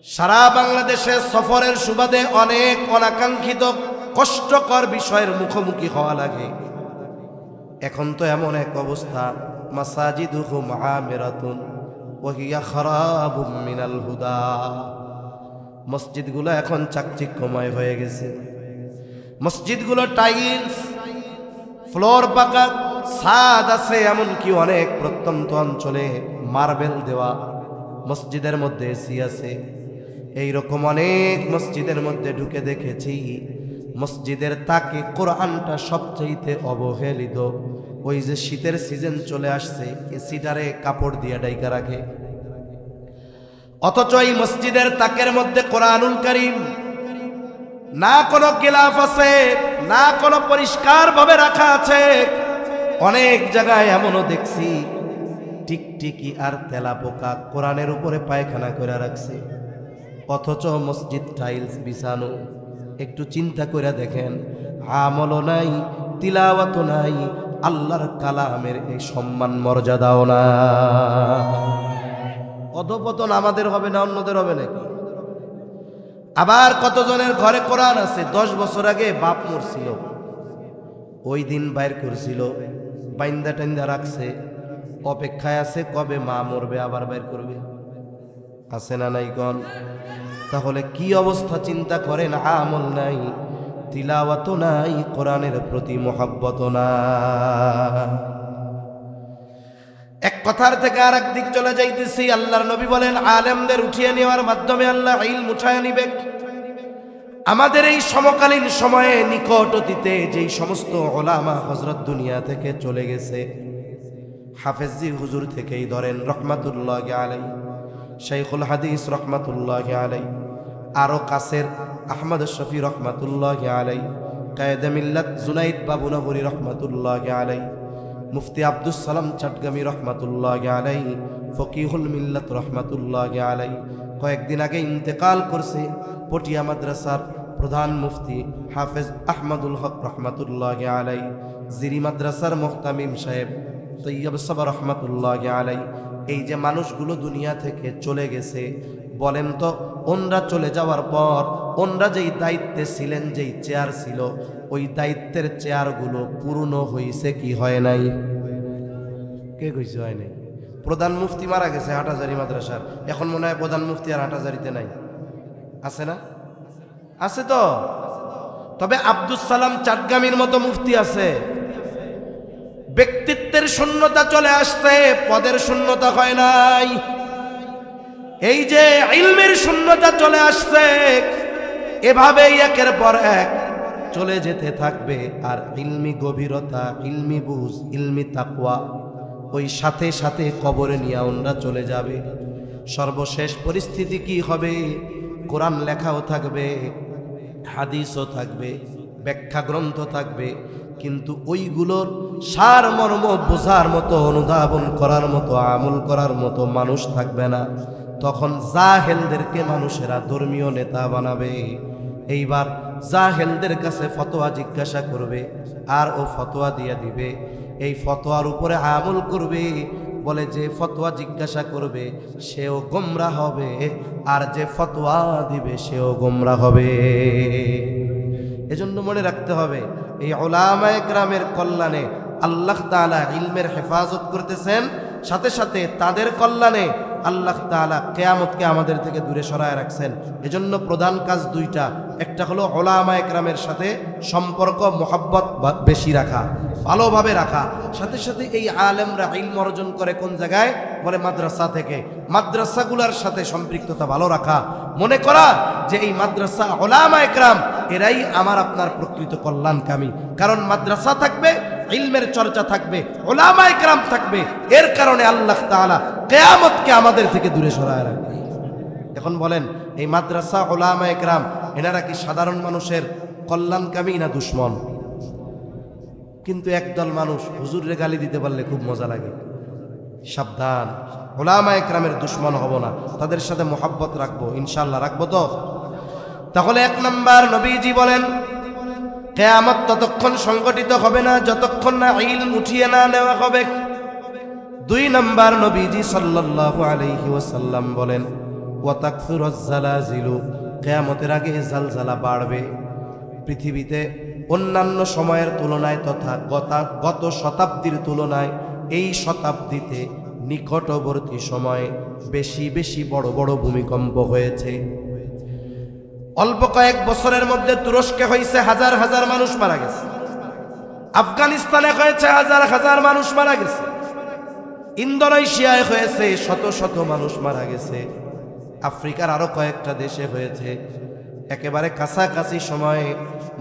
সারা বাংলাদেশে সফরের সুবাদে অনেক অনাকাঙ্ক্ষিত কষ্টকর বিষয়ের মুখোমুখি হওয়া লাগে। এখন তো এমন এক অবস্থা, মাসাজিদুহুম আমিরাতুন ওয়া হিয়া খারাবুম মিনাল হুদা। মসজিদগুলো এখন চাকচিক্যময় হয়ে গেছে। মসজিদগুলো টাইলস, ফ্লোর পাকা, ছাদ আছে, এমনকি অনেক প্রত্যন্ত অঞ্চলে মার্বেল দেওয়া। মসজিদের মধ্যে এসি আছে। এইরকম অনেক মসজিদের মধ্যে ঢুকে দেখেছি মসজিদের তাকে কোরআনটা সবচেয়ে অবহেলিত। ওই যে শীতের সিজন চলে আসছে, এসিটারে কাপড় দিয়ে ডাইকা রাখে, অথচ এই মসজিদের তাকের মধ্যে কোরআনুল কারীম না কোনো গিলাফ আছে, না কোনো পরিষ্কার ভাবে রাখা আছে। অনেক জায়গায় এমনও দেখছি টিকটিকি আর তেলাপোকা কোরআনের উপরে পায়খানা করে রাখছে, অথচ মসজিদ টাইলস বিছানো। একটু চিন্তা করে দেখেন, আমলও নাই, তিলাওয়াতও নাই, আল্লাহর কালামের এই সম্মান মর্যাদাও না। অধপতন আমাদের হবে না অন্যদের হবে নাকি? আবার কতজনের ঘরে কোরআন আছে, 10 বছর আগে বাপ মরছিল, ওই দিন বাইর করছিল, বাইন্দা টাইন্দা রাখছে, অপেক্ষায় আছে কবে মা মরবে আবার বাইর করবে। আছে না নাই গণ? তাহলে কি অবস্থা চিন্তা করেন, আমল নাই, তিলাওয়াত নাই, কোরআনের প্রতি মহব্বত না। এক কথার থেকে আর এক দিক চলে যাইতেছি। আল্লাহর নবী বলেন, আলেমদের উঠিয়ে নেওয়ার মাধ্যমে আল্লাহ ইলম উঠায় নিবে। আমাদের এই সমকালীন সময়ে নিকট অতীতে যেই সমস্ত ওলামা হযরত দুনিয়া থেকে চলে গেছে, হাফেজি হুজুর থেকেই ধরেন রহমাতুল্লাহি আলাইহি, শাইখুল হাদিস রহমাতুল্লাহি আলাইহি, আরো কাছের আহমদ শফি রহমাতুল্লাহি আলাইহি, কায়েদে মিল্লাত জুনাইদ বাবুনগরী রহমাতুল্লাহি আলাইহি, মুফতি আব্দুস সালাম চট্টগ্রামী রহমাতুল্লাহি আলাইহি, ফকিহুল মিল্লাত রহমাতুল্লাহি আলাইহি। কয়েকদিন আগে ইন্তেকাল করছে পটিয়া মাদ্রাসার প্রধান মুফতি হাফেজ আহমদুল হক রহমাতুল্লাহি আলাইহি। জিরি মাদ্রাসার মুহতামিম সাহেব তৈয়ব সাবা রহমাতুল্লাহ আলাই, এই যে মানুষগুলো দুনিয়া থেকে চলে গেছে, বলেন তো ওনরা চলে যাওয়ার পর ওনরা যেই দায়িত্বে ছিলেন, যেই চেয়ার ছিল, ওই দায়িত্বের চেয়ারগুলো পূর্ণ হয়েছে কি হয় নাই? কে কইছে হয় নাই? প্রধান মুফতি মারা গেছে হাটহাজারী মাদ্রাসার, এখন মনে হয় প্রধান মুফতি আর হাটহাজারীতে নাই, আছে না? আছে তো। তবে আব্দুস সালাম চাটগামির মতো মুফতি আছে। ব্যক্তিত্বের শূন্যতা চলে আসছে, পদের শূন্যতা হয় নাই। এই যে ইলমের শূন্যতা চলে আসছে, এভাবেই একের পর এক চলে যেতে থাকবে। আর ইলমি গভীরতা, ইলমি বুঝ, ইলমি তাকওয়া ওই সাথে সাথে কবরে নিয়ে ওনরা চলে যাবে। সর্বশেষ পরিস্থিতি কি হবে? কোরআন লেখাও থাকবে, হাদিসও থাকবে, ব্যাখ্যা গ্রন্থ থাকবে, কিন্তু ওইগুলোর সার মর্ম বোঝার মতো, অনুধাবন করার মতো, আমল করার মতো মানুষ থাকবে না। তখন জাহেলদেরকে মানুষেরা ধর্মীয় নেতা বানাবে। এইবার জাহেলদের কাছে ফতোয়া জিজ্ঞাসা করবে, আর ও ফতোয়া দিয়ে দিবে। এই ফতোয়ার উপরে আমল করবে। বলে যে ফতোয়া জিজ্ঞাসা করবে সেও গোমরা হবে, আর যে ফতোয়া দিবে সেও গোমরা হবে। এজন্য মনে রাখতে হবে, এই উলামায়ে কেরামের কল্যাণে আল্লাহ তাআলা ইলমের হেফাজত করতেছেন, সাথে সাথে তাদের কল্যাণে আল্লাহ তাআলা কিয়ামতকে আমাদের থেকে দূরে সরায় রাখছেন। এজন্য প্রধান কাজ দুইটা, একটা হলো উলামায়ে কেরামের সাথে সম্পর্ক, মোহাব্বত বেশি রাখা, ভালোভাবে রাখা। সাথে সাথে এই আলেমরা ইলম অর্জন করে কোন জায়গায়? বলে মাদ্রাসা থেকে। মাদ্রাসাগুলোর সাথে সম্পৃক্ততা ভালো রাখা, মনে করা যে এই মাদ্রাসা উলামায়ে কেরাম এরাই আমার আপনার প্রকৃত কল্যাণকামী। কারণ মাদ্রাসা থাকবে, ইলমের চর্চা থাকবে, উলামায়ে কেরাম থাকবে, এর কারণে আল্লাহ তাআলা কিয়ামতকে আমাদের থেকে দূরে সরায় রাখবে। এখন বলেন, এই মাদ্রাসা উলামায়ে কেরাম এনারা কি সাধারণ মানুষের কল্যাণকামী না দুশ্মন? কিন্তু একদল মানুষ হুজুরে গালি দিতে পারলে খুব মজা লাগে। সাবধান, উলামায়ে কেরামের দুশ্মন হব না, তাদের সাথে মোহাব্বত রাখবো, ইনশাআল্লাহ রাখবো তো। তাহলে এক নাম্বার, নবীজি বলেন কিয়ামত ততক্ষণ সংগঠিত হবে না যতক্ষণ না ইলম উঠিয়ে না নেওয়া হবে। দুই নাম্বার, নবীজি সাল্লাল্লাহু আলাইহি ওয়াসাল্লাম বলেন ওয়া তাকসুরুজ জালাজিলু, কিয়ামতের আগে জালজালা বাড়বে। পৃথিবীতে অন্যান্য সময়ের তুলনায় তথা গত শতাব্দীর তুলনায় এই শতাব্দীতে নিকটবর্তী সময়ে বেশি বেশি বড় বড় ভূমিকম্প হয়েছে। অল্প কয়েক বছরের মধ্যে তুরস্কে হয়েছে হাজার হাজার মানুষ মারা গেছে, আফগানিস্তানে হয়েছে হাজার হাজার মানুষ মারা গেছে, ইন্দোনেশিয়ায় হয়েছে শত শত মানুষ মারা গেছে, আফ্রিকার আরো কয়েকটা দেশে হয়েছে। একেবারে কাছাকাছি সময়ে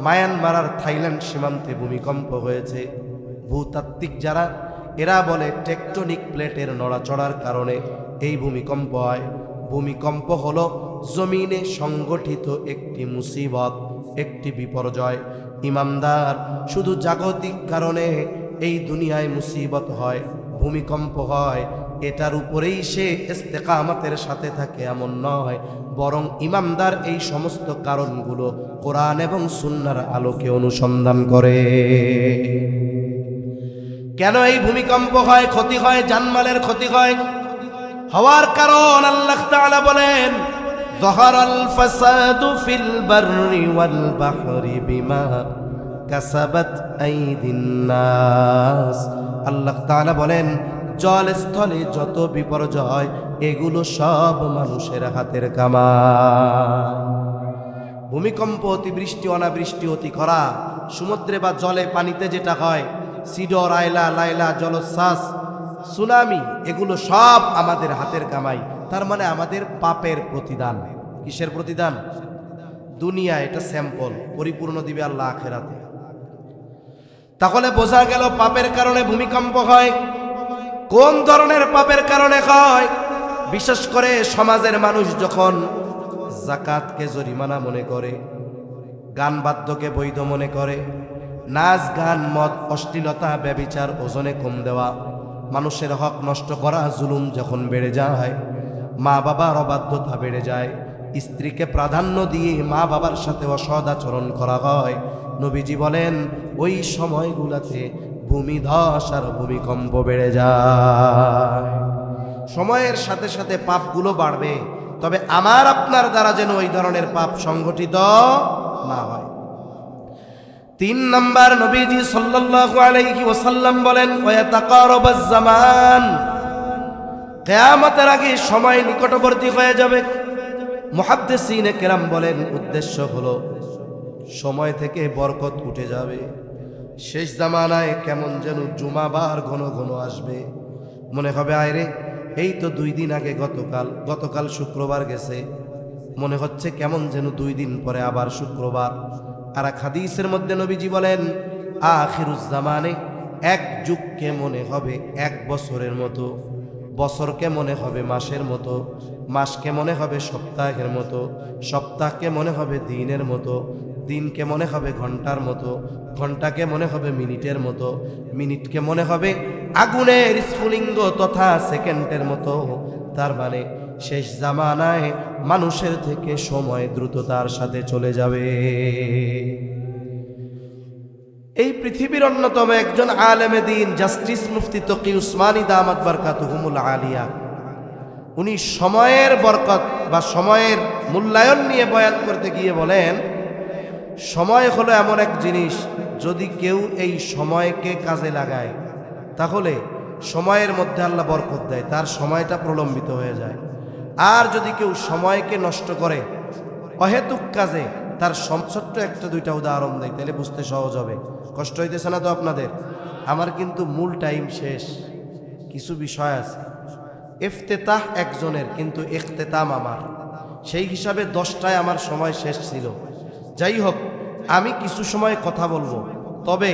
মায়ানমার আর থাইল্যান্ড সীমান্তে ভূমিকম্প হয়েছে। ভূতাত্ত্বিক যারা, এরা বলে টেকটনিক প্লেটের নড়াচড়ার কারণে এই ভূমিকম্প হয়। ভূমিকম্প হলো জমিনে সংগঠিত একটি মুসিবত, একটি বিপর্যয়। ইমানদার শুধু জাগতিক কারণে এই দুনিয়ায় মুসিবত হয়, ভূমিকম্প হয়, এটার উপরেই সে ইস্তেকামতের সাথে থাকে এমন নয়, বরং ইমানদার এই সমস্ত কারণগুলো কোরআন এবং সুন্নাহর আলোকে অনুসন্ধান করে। কেন এই ভূমিকম্প হয়, ক্ষতি হয়, জানমালের ক্ষতি হয়? হওয়ার কারণ আল্লাহ তাআলা বলেন যাহারাল ফাসাদু ফিল বাররি ওয়াল বাহরি বিমা কাসাবাত আইদিন নাস। আল্লাহ তাআলা বলেন জল স্থলে যত বিপর্যয়, এগুলো সব মানুষের হাতের কামাই। ভূমিকম্প, অতিবৃষ্টি, অনাবৃষ্টি, অতি খরা, সমুদ্রে বা জলে পানিতে যেটা হয়, সিডর, আইলা, লাইলা, জলোচ্ছ্বাস, সুনামি, এগুলো সব আমাদের হাতের কামাই। তার মানে আমাদের পাপের প্রতিদান। কিসের প্রতিদান? দুনিয়া এটা স্যাম্পল, পরিপূর্ণ দিবে আল্লাহ আখিরাতে। তাহলে বোঝা গেল পাপের কারণে ভূমিকম্প হয়। কোন ধরনের পাপের কারণে হয়? বিশেষ করে সমাজের মানুষ যখন যাকাতকে জরিমানা মনে করে, গান বাদ্যকে বৈধ মনে করে, নাচ গান, মদ, অশ্লীলতা, ব্যভিচার ওজনে কম দেওয়া, মানুষের হক নষ্ট করা, জুলুম যখন বেড়ে যায়, মা বাবার অবাধ্যতা বেড়ে যায়, স্ত্রীকে প্রাধান্য দিয়ে মা বাবার সাথে অসৎ আচরণ করা হয়, নবীজি বলেন ওই সময়গুলোতে ভূমিধস আর ভূমিকম্প বেড়ে যায়। সময়ের সাথে সাথে পাপগুলো বাড়বে, তবে আমার আপনার দ্বারা যেন ওই ধরনের পাপ সংগঠিত না হয়। 3 নাম্বার, নবীজি সাল্লাল্লাহু আলাইহি ওয়াসাল্লাম বলেন ওয়াতাকারাবাজ জামান, কিয়ামতের আগে সময় নিকটবর্তী হয়ে যাবে। মুহাদ্দিসিনে কেরাম বলেন উদ্দেশ্য হলো সময় থেকে বরকত উঠে যাবে। শেষ জামানায় কেমন যেন জুমাবার ঘন ঘন আসবে, মনে হবে আয়রে এই তো 2 দিন আগে গতকাল শুক্রবার গেছে, মনে হচ্ছে কেমন যেন 2 দিন পরে আবার শুক্রবার। আর এক হাদিসের মধ্যে নবীজি বলেন আখিরুজ জামানে এক যুগকে মনে হবে 1 বছরের মতো, বছরকে মনে হবে মাসের মতো, মাসকে মনে হবে সপ্তাহের মতো, সপ্তাহকে মনে হবে দিনের মতো, দিনকে মনে হবে ঘন্টার মতো, ঘন্টাকে মনে হবে মিনিটের মতো, মিনিটকে মনে হবে আগুনের স্ফুলিঙ্গ তথা সেকেন্ডের মতো। তার মানে শেষ জামানায় মানুষের থেকে সময় দ্রুততার সাথে চলে যাবে। এই পৃথিবীর অন্যতম একজন আলেমে দ্বীন জাস্টিস মুফতি তকি উসমানী দামাত বারকাতুহুমুল আলিয়া, উনি সময়ের বরকত বা সময়ের মূল্যায়ন নিয়ে বয়ান করতে গিয়ে বলেন সময় হলো এমন এক জিনিস, যদি কেউ এই সময়কে কাজে লাগায় তাহলে সময়ের মধ্যে আল্লাহ বরকত দেয়, তার সময়টা প্রলম্বিত হয়ে যায়। আর যদি কেউ সময়কে নষ্ট করে অহেতুক কাজে, তার ছোট্ট 1-2টা উদাহরণ দেয় তাহলে বুঝতে সহজ হবে। কষ্ট হইতেছে না তো আপনাদের? আমার কিন্তু মূল টাইম শেষ, কিছু বিষয় আছে। ইফতেতাহ একজনের, কিন্তু ইখতেতাম আমার, সেই হিসাবে 10টায় আমার সময় শেষ ছিল। যাই হোক, আমি কিছু সময় কথা বলবো, তবে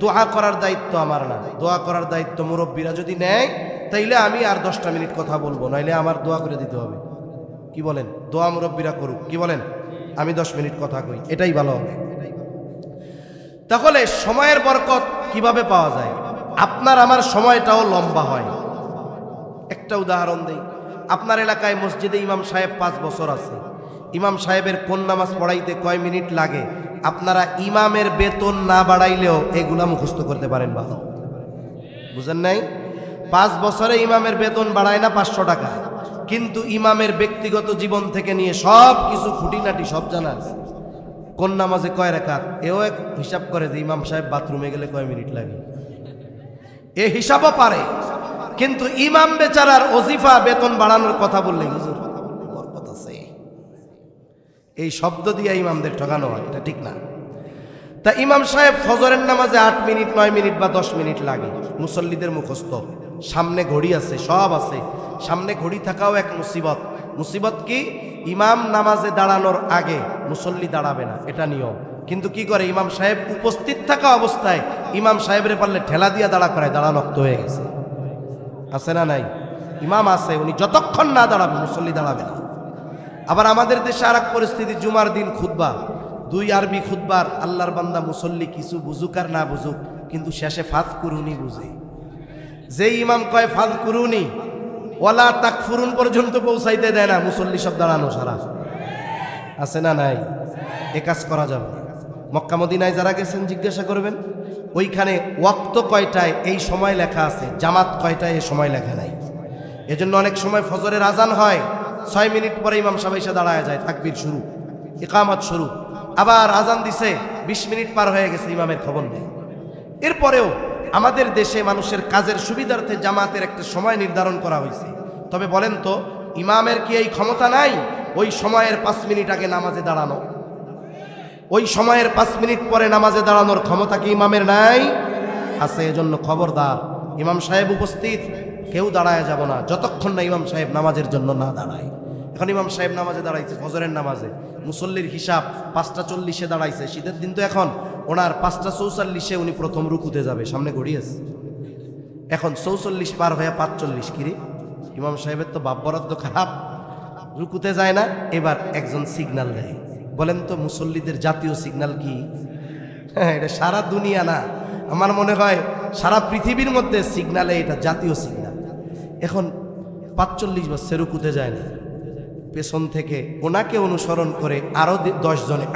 দোয়া করার দায়িত্ব আমার না, দোয়া করার দায়িত্ব মুরব্বীরা যদি নেয় তাইলে আমি আর 10টা মিনিট কথা বলবো, নইলে আমার দোয়া করে দিতে হবে। কি বলেন? দোয়া মুরব্বীরা করুক, কি বলেন? আমি 10 মিনিট কথা কই, এটাই ভালো হবে। তাহলে সময়ের বরকত কিভাবে পাওয়া যায়? আপনার আমার সময়টাও লম্বা হয়। একটা উদাহরণ দেই, আপনার এলাকায় মসজিদে ইমাম সাহেব 5 বছর আছে, ইমাম সাহেবের কোন নামাজ পড়াইতে কয় মিনিট লাগে আপনারা ইমামের বেতন না বাড়াইলেও এগুলা মুখস্থ করতে পারেন। ভালো বুঝেন নাই? 5 বছরে ইমামের বেতন বাড়ায় না 500 টাকা, কিন্তু ইমামের ব্যক্তিগত জীবন থেকে নিয়ে সব কিছু খুঁটিনাটি সব জানা আছে। কোন নামাজে কয় রাকাত এও এক হিসাব করে যে ইমাম সাহেব বাথরুমে গেলে কয় মিনিট লাগে, এ হিসাবও পারে। কিন্তু ইমাম বেচারার ওজিফা বেতন বাড়ানোর কথা বললে হুজুর বরকত আছে, এই শব্দ দিয়ে ইমামদের ঠকানো হয়, এটা ঠিক না। তা ইমাম সাহেব ফজরের নামাজে 8 মিনিট 9 মিনিট বা 10 মিনিট লাগে, মুসল্লিদের মুখস্থ, সামনে ঘড়ি আছে, সব আছে। সামনে ঘড়ি থাকাও এক মুসিবত। মুসিবত কি? ইমাম নামাজে দাঁড়ানোর আগে মুসল্লি দাঁড়াবে না, এটা নিয়ম। কিন্তু কি করে ইমাম সাহেব উপস্থিত থাকা অবস্থায় ইমাম সাহেবরে পারলে ঠেলা দিয়া দাঁড়া করায়, দাঁড়া নক্ত হয়ে গেছে। আছে না নাই? ইমাম আছে, উনি যতক্ষণ না দাঁড়াবে মুসল্লি দাঁড়াবে না। আবার আমাদের দেশে আর এক পরিস্থিতি, জুমার দিন খুতবা, 2 আরবি খুতবার, আল্লাহর বান্দা মুসল্লি কিছু বুঝুক আর না বুঝুক, কিন্তু শেষে ফাযকুরুনি বুঝে। যে ইমাম কয় ফাযকুরুনি ওয়ালা তাকফুরুন পর্যন্ত পৌঁছাইতে দেয় না, মুসল্লি সব দাঁড়ানো সারা। আছে না নাই? এ কাজ করা যাবে। মক্কা মদিনায় যারা গেছেন জিজ্ঞাসা করবেন, ওইখানে ওয়াক্ত কয়টায় এই সময় লেখা আছে, জামাত কয়টায় এই সময় লেখা নাই। এজন্য অনেক সময় ফজরের আজান হয়, 6 মিনিট পরে ইমাম সাহেব এসে দাঁড়ায় যায়, তাকবীর শুরু, ইকামত শুরু। আবার আজান দিছে, 20 মিনিট পার হয়ে গেছে, ইমামের খবর নেই। এরপরেও আমাদের দেশে মানুষের কাজের সুবিধার্থে জামাতের একটা সময় নির্ধারণ করা হয়েছে। তবে বলেন তো, ইমামের কি এই ক্ষমতা নাই ওই সময়ের 5 মিনিট আগে নামাজে দাঁড়ানো? ওই সময়ের 5 মিনিট পরে নামাজে দাঁড়ানোর ক্ষমতা কি ইমামের নাই? আছে। এজন্য খবরদার, ইমাম সাহেব উপস্থিত, কেউ দাঁড়ায় যাব না যতক্ষণ না ইমাম সাহেব নামাজের জন্য না দাঁড়ায়। এখন ইমাম সাহেব নামাজে দাঁড়াইছে, ফজরের নামাজে, মুসল্লির হিসাব 5টা 40-এ দাঁড়াইছে। শীতের দিন তো এখন, ওনার 5টা 44-এ উনি প্রথম রুকুতে যাবে, সামনে ঘড়ি আছে। এখন 44 পার হয়ে 5:40, কিরে ইমাম সাহেবের তো বাপ বরাদ্দ খারাপ, রুকুতে যায় না। এবার একজন সিগন্যাল দেয়। বলেন তো মুসল্লিদের জাতীয় সিগন্যাল কি? হ্যাঁ, এটা সারা দুনিয়া না, আমার মনে হয় সারা পৃথিবীর মধ্যে সিগন্যালে এটা জাতীয় সিগন্যাল। এখন 5:40 বাজছে, রুকুতে যায় না, পেছন থেকে ওনাকে অনুসরণ করে আরো 10 জনে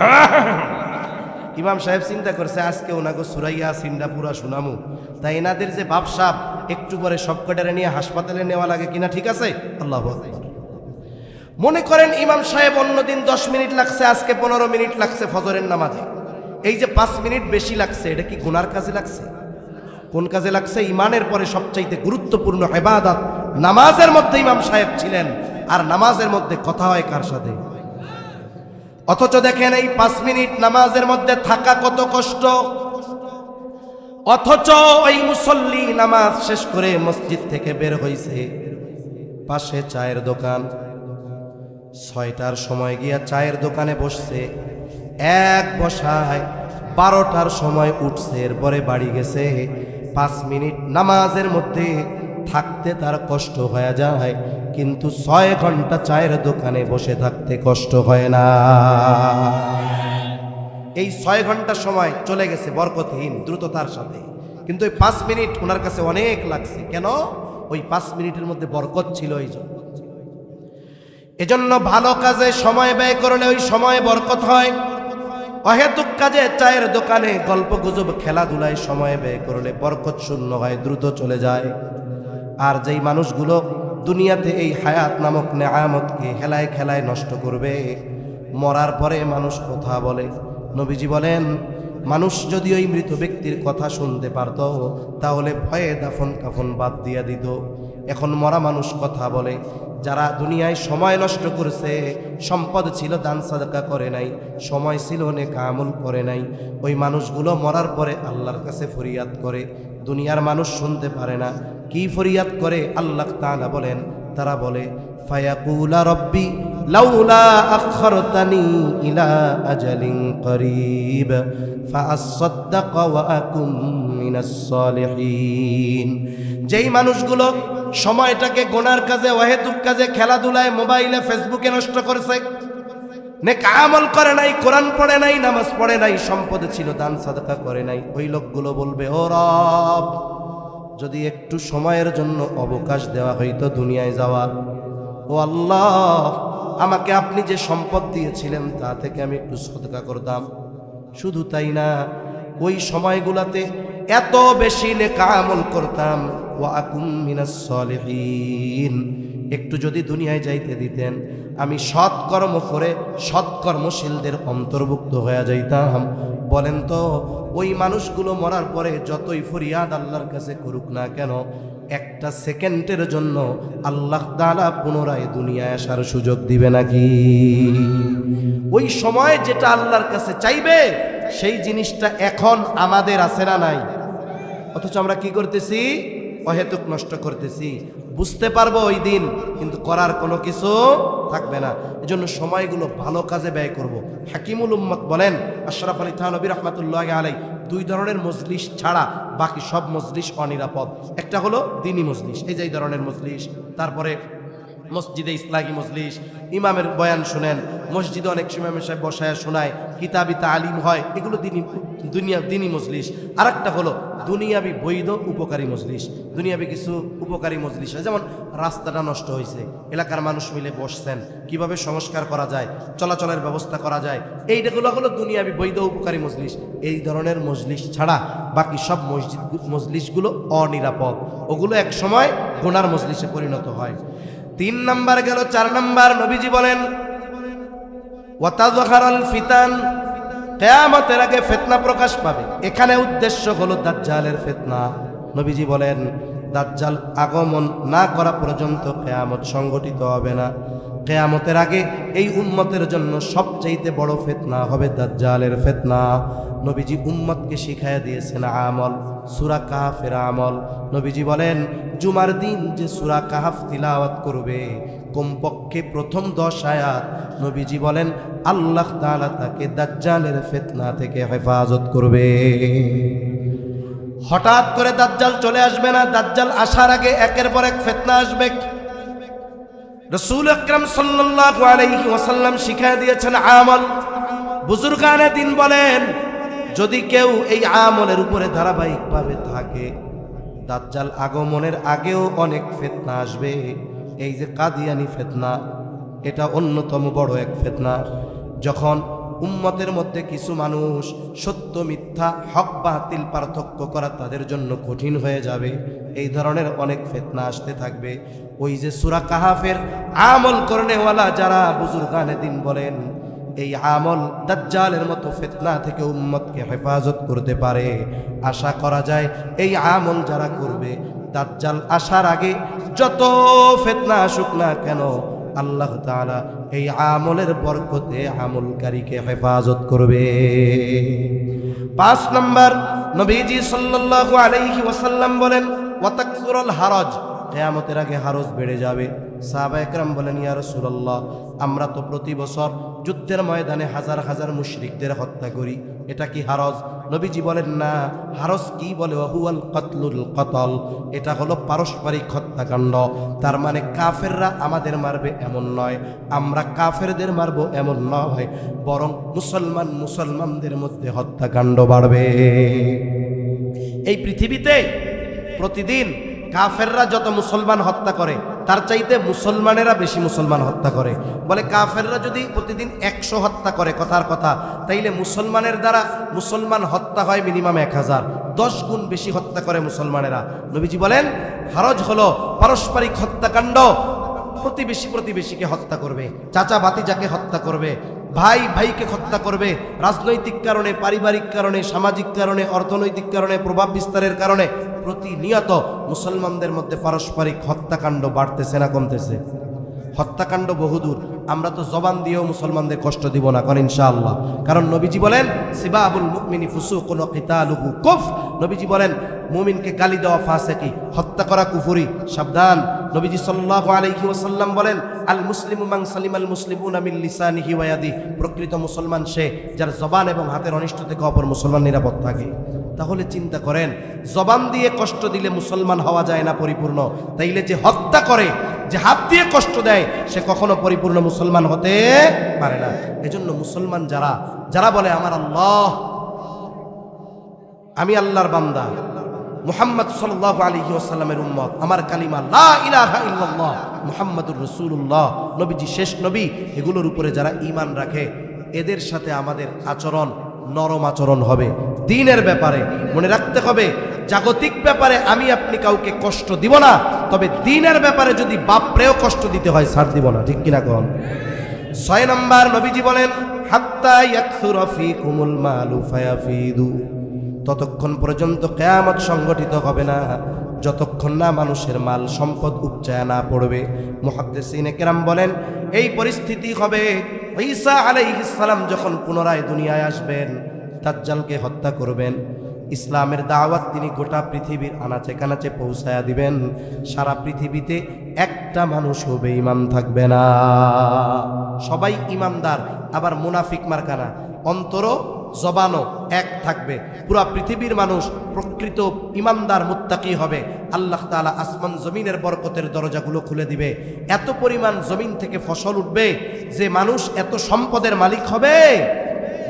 ইমাম সাহেব চিন্তা করছে আজকে ওনাকে সুরাইয়া সিন্ডা পুরা শুনামু, তাই এনাদের যে বাপসাপ একটু পরে সবকটারে নিয়ে হাসপাতালে নেওয়া লাগে কিনা, ঠিক আছে? আল্লাহু আকবার। মনে করেন ইমাম সাহেব অন্যদিন 10 মিনিট লাগছে, আজকে 15 মিনিট লাগছে ফজরের নামাজে। এই যে 5 মিনিট বেশি লাগছে, এটা কি গুনার কাজে লাগছে? কোন কাজে লাগছে? ইমানের পরে সবচাইতে গুরুত্বপূর্ণ ইবাদত নামাজের মধ্যে ইমাম সাহেব ছিলেন, আর নামাজের মধ্যে কথা হয় কার সাথে? অথচ দেখেন এই 5 মিনিট নামাজের মধ্যে থাকা কত কষ্ট। অথচ ওই মুসল্লি নামাজ শেষ করে মসজিদ থেকে বের হইছে, পাশে চায়ের দোকান, 6টার সময় গিয়া চায়ের দোকানে বসছে, এক বসায় 12টার সময় উঠছে, এরপরে বাড়ি গেছে। 5 মিনিট নামাজের মধ্যে থাকতে তার কষ্ট হয়ে যায়, কিন্তু 6 ঘন্টা চায়ের দোকানে বসে থাকতে কষ্ট হয় না। এই 6 ঘন্টা সময় চলে গেছে বরকতহীন দ্রুততার সাথে, কিন্তু ওই 5 মিনিট ওনার কাছে অনেক লাগছে। কেন? ওই 5 মিনিটের মধ্যে বরকত ছিল। এজন্য ভালো কাজে সময় ব্যয় করলে ওই সময় বরকত হয়। অহেতুক কাজে চায়ের দোকানে গল্প গুজব খেলাধুলায় সময় ব্যয় করলে বরকত শূন্য হয়, দ্রুত চলে যায়। আর যেই মানুষগুলো দুনিয়াতে এই হায়াত নামক নেয়ামতকে খেলায় খেলায় নষ্ট করবে, মরার পরে মানুষ কথা বলে। নবীজি বলেন, মানুষ যদি ওই মৃত ব্যক্তির কথা শুনতে পারত তাহলে ভয়ে দাফন কাফন বাদ দিয়া দিত। এখন মরা মানুষ কথা বলে। যারা দুনিয়ায় সময় নষ্ট করেছে, সম্পদ ছিল দান সাদকা করে নাই, সময় ছিল নেক আমল করে নাই, ওই মানুষগুলো মরার পরে আল্লাহর কাছে ফরিয়াদ করে। দুনিয়ার মানুষ শুনতে পারে না। কি ফরিয়াদ করে? আল্লাহ তাআলা বলেন, তারা বলে ফায়াকুলা রব্বি লাউলা আখরতানি ইলা আজালিন করিব ফাআসাদদাক ওয়া আকুম মিনাস সালিহিন। যেই মানুষগুলো সময়টাকে গোনার কাজে, অহেতুক কাজে, খেলাধুলায়, মোবাইলে, ফেসবুকে নষ্ট করেছে, নেক আমল করে নাই, কোরআন পড়ে নাই, নামাজ পড়ে নাই, সম্পদ ছিল দান সাদকা করে নাই, ওই লোকগুলো বলবে, ও রব, যদি একটু সময়ের জন্য অবকাশ দেওয়া হইতো দুনিয়ায় যাওয়ার, ও আল্লাহ, আমাকে আপনি যে সম্পদ দিয়েছিলেন তা থেকে আমি একটু সদকা করতাম। শুধু তাই না, ওই সময়গুলাতে এত বেশি নেক আমল করতাম। ওয়া আকুম মিনাস সালিহিন, একটু যদি দুনিয়ায় যাইতে দিতেন আমি সৎকর্ম করে সৎকর্মশীলদের অন্তর্ভুক্ত হয়ে যাইতাম। বলেন তো, ওই মানুষগুলো মরার পরে যতই ফরিয়াদ আল্লাহর কাছে করুক না কেন, একটা সেকেন্ডের জন্য আল্লাহ তাআলা পুনরায় দুনিয়ায় আসার সুযোগ দিবে নাকি? ওই সময় যেটা আল্লাহর কাছে চাইবে সেই জিনিসটা এখন আমাদের আছে না নাই? অথচ আমরা কি করতেছি? অহেতুক নষ্ট করতেছি। বুঝতে পারবো ওই দিন, কিন্তু করার কোনো কিছু থাকবে না। এজন্য সময়গুলো ভালো কাজে ব্যয় করব। হাকিমুল উম্মত বলেন, আশরাফ আলী থানভী রাহমাতুল্লাহি আলাইহি, 2 ধরনের মজলিস ছাড়া বাকি সব মজলিস অনিরাপদ। একটা হলো দ্বীনি মজলিস, এই যে এই ধরনের মজলিস। তারপরে মসজিদে ইসলাহি মজলিস, ইমামের বয়ান শুনেন, মসজিদে অনেক সময় সাহেব বসায় শোনায়, কিতাবি তালিম হয়, এগুলো দ্বীনি মজলিস। আর একটা হলো দুনিয়াবি বৈধ উপকারী মজলিস। দুনিয়াবি কিছু উপকারী মজলিস হয়, যেমন রাস্তাটা নষ্ট হয়েছে, এলাকার মানুষ মিলে বসছেন, কিভাবে সংস্কার করা যায়, চলাচলের ব্যবস্থা করা যায়, এইগুলো হলো দুনিয়াবি বৈধ উপকারী মজলিস। এই ধরনের মজলিস ছাড়া বাকি সব মজলিসগুলো অনিরাপদ, ওগুলো এক সময় গুনার মজলিসে পরিণত হয়। 3 নাম্বার গেল। 4 নাম্বার, নবীজি বলেন ওয়াতাযহারাল ফিতান, কিয়ামতের আগে ফিতনা প্রকাশ পাবে। এখানে উদ্দেশ্য হলো দাজ্জালের ফিতনা। নবীজি বলেন, দাজ্জাল আগমন না করা পর্যন্ত কিয়ামত সংগঠিত হবে না। কিয়ামতের আগে এই উম্মতের জন্য সবচেয়ে বড় ফিতনা হবে দাজ্জালের ফিতনা। নবীজি উম্মতকে শিখায়া দিয়েছেন আমল, সূরা কাহফের আমল। নবীজি বলেন, জুমার দিন যে সূরা কাহফ তিলাওয়াত করবে, কমপক্ষে প্রথম 10 আয়াত, নবীজি বলেন আল্লাহ তাআলা তাকে দাজ্জালের ফিতনা থেকে হেফাজত করবে। হঠাৎ করে দাজ্জাল চলে আসবে না। দাজ্জাল আসার আগে একের পর এক ফিতনা আসবে। রাসূল আকরাম সাল্লাল্লাহু আলাইহি ওয়াসাল্লাম শিখিয়ে দিয়েছেন আমল। বুজুর্গানে দিন বলেন, যদি কেউ এই আমলের উপরে ধারাবাহিকভাবে থাকে, দাজ্জাল আগমনের আগেও অনেক ফিতনা আসবে। এই যে কাদিয়ানি ফিতনা, এটা অন্যতম বড় এক ফিতনা। যখন উম্মতের মধ্যে কিছু মানুষ সত্য মিথ্যা হক বাতিল পার্থক্য করা তাদের জন্য কঠিন হয়ে যাবে, এই ধরনের অনেক ফিতনা আসতে থাকবে। ওই যে সূরা কাহাফের আমল করনেওয়ালা যারা বুজুর্গানে দিন বলেন, এই আমল দাজ্জালের মতো ফিতনা থেকে উম্মতকে হেফাজত করতে পারে। আশা করা যায় এই আমল যারা করবে, দাজ্জাল আসার আগে যত ফিতনা আসুক না কেন, আল্লাহ তাআলা এই আমলের বরকতে আমলকারীকে হেফাজত করবে। 5 নম্বর, নবীজি সাল্লাল্লাহু আলাইহি ওয়াসাল্লাম বলেন, ওয়া তাকসুরুল হারাজ, কিয়ামতের আগে হারজ বেড়ে যাবে। সাহাবায়ে কেরাম বলেন, ইয়া রাসূলুল্লাহ, আমরা তো প্রতি বছর যুদ্ধের ময়দানে হাজার হাজার মুশরিকদের হত্যা করি, এটা কি হারজ? নবীজি বলেন, না, হারজ কি বলে, ওয়াহুয়াল কতলুল কতল, এটা হলো পারস্পরিক হত্যাকাণ্ড। তার মানে কাফেররা আমাদের মারবে এমন নয়, আমরা কাফেরদের মারবো এমন নয়, বরং মুসলমানদের মধ্যে হত্যাকাণ্ড বাড়বে। এই পৃথিবীতে প্রতিদিন কাফেররা যত মুসলমান হত্যা করে তার চাইতে মুসলমানেরা বেশি মুসলমান হত্যা করে। বলে কাফেররা যদি প্রতিদিন 100 হত্যা করে, কথার কথা, তাইলে মুসলমানের দ্বারা মুসলমান হত্যা হয় মিনিমাম 1000, 10 গুণ বেশি হত্যা করে মুসলমানেরা। নবীজি বলেন, হারজ হলো পারস্পরিক হত্যাকাণ্ড। প্রতিবেশীকে হত্যা করবে, চাচা ভাতিজাকে হত্যা করবে, ভাই ভাইকে হত্যা করবে, রাজনৈতিক কারণে, পারিবারিক কারণে, সামাজিক কারণে, অর্থনৈতিক কারণে, প্রভাব বিস্তারের কারণে প্রতিনিয়ত মুসলমানদের মধ্যে পারস্পরিক হত্যাকাণ্ড বাড়তেছে না কমতেছে? হত্যাকাণ্ড বহুদূর, আমরা তো জবান দিয়েও মুসলমানদের কষ্ট দিব না, কারণ ইনশাআল্লাহ। কারণ নবীজি বলেন, সিবাবুল মুমিনি ফুসুকুন ওয়া কিতালুহু কুফর, নবীজি বলেন মুমিনকে গালি দেওয়া ফাসিকি, হত্যা করা কুফরি, সাবধান। নবীজি সাল্লাল্লাহু আলাইহি ওয়াসাল্লাম বলেন, আল মুসলিমু মান সালিমাল মুসলিমুনা মিন লিসানিহি ওয়া ইয়াদিহি, প্রকৃত মুসলমান সে যার জবান এবং হাতের অনিষ্ট থেকে অপর মুসলমান নিরাপদ থাকে। তাহলে চিন্তা করেন, জবান দিয়ে কষ্ট দিলে মুসলমান হওয়া যায় না পরিপূর্ণ, তাইলে যে হত্যা করে, যে হাত দিয়ে কষ্ট দেয়, সে কখনো পরিপূর্ণ মুসলমান হতে পারে না। এজন্য মুসলমান যারা বলে আমার আল্লাহ, আমি আল্লাহর বান্দা, মুহাম্মদ সাল্লাল্লাহু আলাইহি ওয়াসাল্লামের উম্মত, আমার কালিমা লা ইলাহা ইল্লাল্লাহ মুহাম্মাদুর রাসূলুল্লাহ, নবীজি শেষ নবী, এগুলোর উপরে যারা ঈমান রাখে, এদের সাথে আমাদের আচরণ নরম আচরণ হবে। দ্বীনের ব্যাপারে মনে রাখতে হবে, জাগতিক ব্যাপারে আমি আপনি কাউকে কষ্ট দিব না, তবে দ্বীনের ব্যাপারে যদি বাপরেও কষ্ট দিতে হয় ছাড় দিব না, ঠিক কিনা কোন? 6 নম্বর, নবীজি বলেন, হাত্তা ইয়াকসুরা ফীকুমুল মালু ফায়াফিদু, ততক্ষণ পর্যন্ত কিয়ামত সংগঠিত হবে না যতক্ষণ না মানুষের মাল সম্পদ উপচায় না পড়বে। মুহাদ্দিসিনে কেরাম বলেন, এই পরিস্থিতি হবে ঈসা আলাইহিস সালাম যখন পুনরায় দুনিয়ায় আসবেন, দাজ্জালকে হত্যা করবেন, ইসলামের দাওয়াত তিনি গোটা পৃথিবীর আনাচে কানাচে পৌঁছায়া দিবেন। সারা পৃথিবীতে একটা মানুষও বেঈমান থাকবে না, সবাই ইমানদার, আবার মুনাফিক মার্কানা, অন্তর জবানও এক থাকবে। পুরা পৃথিবীর মানুষ প্রকৃত ইমানদার মুত্তাকি হবে। আল্লাহ তাআলা আসমান জমিনের বরকতের দরজাগুলো খুলে দিবে, এত পরিমাণ জমিন থেকে ফসল উঠবে যে মানুষ এত সম্পদের মালিক হবে,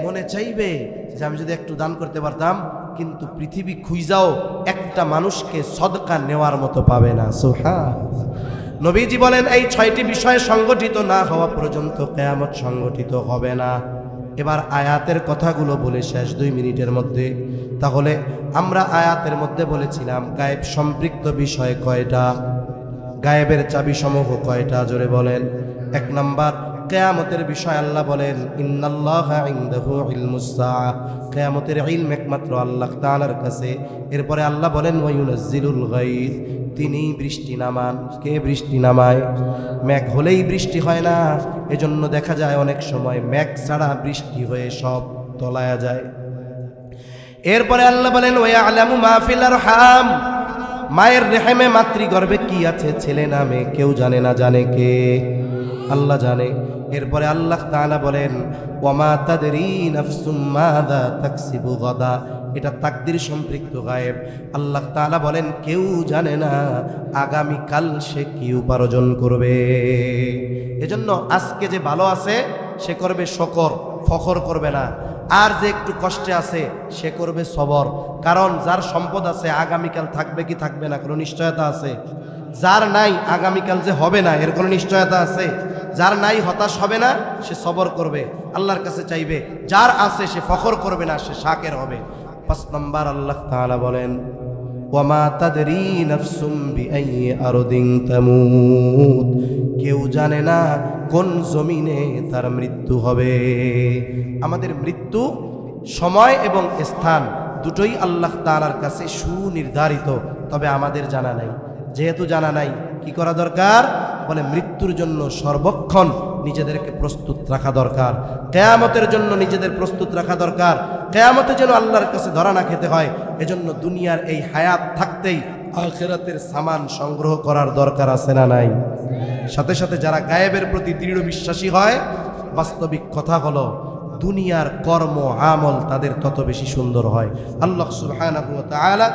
মনে চাইবে যে আমি যদি একটু দান করতে পারতাম, কিন্তু পৃথিবী খুঁজাও একটা মানুষকে সদকা নেওয়ার মতো পাবে না। সুবহানাল্লাহ। নবীজি বলেন, এই 6টি বিষয় সংগঠিত না হওয়া পর্যন্ত কিয়ামত সংগঠিত হবে না। এবার আয়াতের কথাগুলো বলে শেষ 2 মিনিটের মধ্যে। তাহলে আমরা আয়াতের মধ্যে বলেছিলাম গায়েব সম্পৃক্ত বিষয় কয়টা, গায়েবের চাবি সমূহ কয়টা, জোরে বলেন। 1 নাম্বার, কিয়ামতের বিষয় আল্লাহ বলেন, ইন্নাল্লাহা ইনদাহু ইলমুস সাআ, কিয়ামতের ইলম একমাত্র আল্লাহ তাআলার কাছে। এরপরে আল্লাহ বলেন, ওয়া ইউনাজ্জিলুল গায়থ, তিনি বৃষ্টি নামান। কে বৃষ্টি নামায়? মেঘ হলেই বৃষ্টি হয় না, এজন্য দেখা যায় অনেক সময় মেঘ ছাড়া বৃষ্টি হয়ে সব তলায়া যায়। এরপরে আল্লাহ বলেন, ওয়া ইয়ালামু মা ফিল আরহাম, মায়ের রেহেমে মাতৃগর্ভে কি আছে, ছেলে না মেয়ে, কেউ জানে না, জানে কে? আল্লাহ জানে। এরপরে আল্লাহ তাআলা বলেন, ওয়া মা তাদরি নাফসুম মাযা তাকসিবু গাদা, এটা তাকদির সম্পৃক্ত গায়েব। আল্লাহ তাআলা বলেন, কেউ জানে না আগামীকাল সে কি উপার্জন করবে। এজন্য আজকে যে ভালো আছে সে করবে শকর, ফখর করবে না। আর যে একটু কষ্টে আছে সে করবে সবর, কারণ যার সম্পদ আছে আগামীকাল থাকবে কি থাকবে না কোনো নিশ্চয়তা আছে। যার নাই আগামীকাল যে হবে না এর কোনো নিশ্চয়তা আছে। যার নাই হতাশ হবে না, সে সবর করবে, আল্লাহর কাছে চাইবে। যার আছে সে ফখর করবে না, সে শাকের হবে। 5 নম্বর আল্লাহ তাআলা বলেন, ওয়ামা তাদরি নাফসুম বিআইয়ি আরদিন তামুত, কেউ জানে না কোন জমিনে তার মৃত্যু হবে। আমাদের মৃত্যু সময় এবং স্থান দুটোই আল্লাহ তাআলার কাছে সুনির্ধারিত, তবে আমাদের জানা নাই। যেহেতু জানা নাই, কি করা দরকার? বলে মৃত্যুর জন্য সর্বক্ষণ নিজেদেরকে প্রস্তুত রাখা দরকার, কিয়ামতের জন্য নিজেদের প্রস্তুত রাখা দরকার। কিয়ামতে যেন আল্লাহর কাছে ধরা না খেতে হয়, এজন্য দুনিয়ার এই হায়াত থাকতেই আখিরাতের সামান সংগ্রহ করার দরকার আছে না নাই? সাথে সাথে যারা গায়েবের প্রতি দৃঢ় বিশ্বাসী হয়, বাস্তবিক কথা হলো দুনিয়ার কর্ম আমল তাদের তত বেশি সুন্দর হয়। আল্লাহ সুবহানাহু ওয়া তাআলা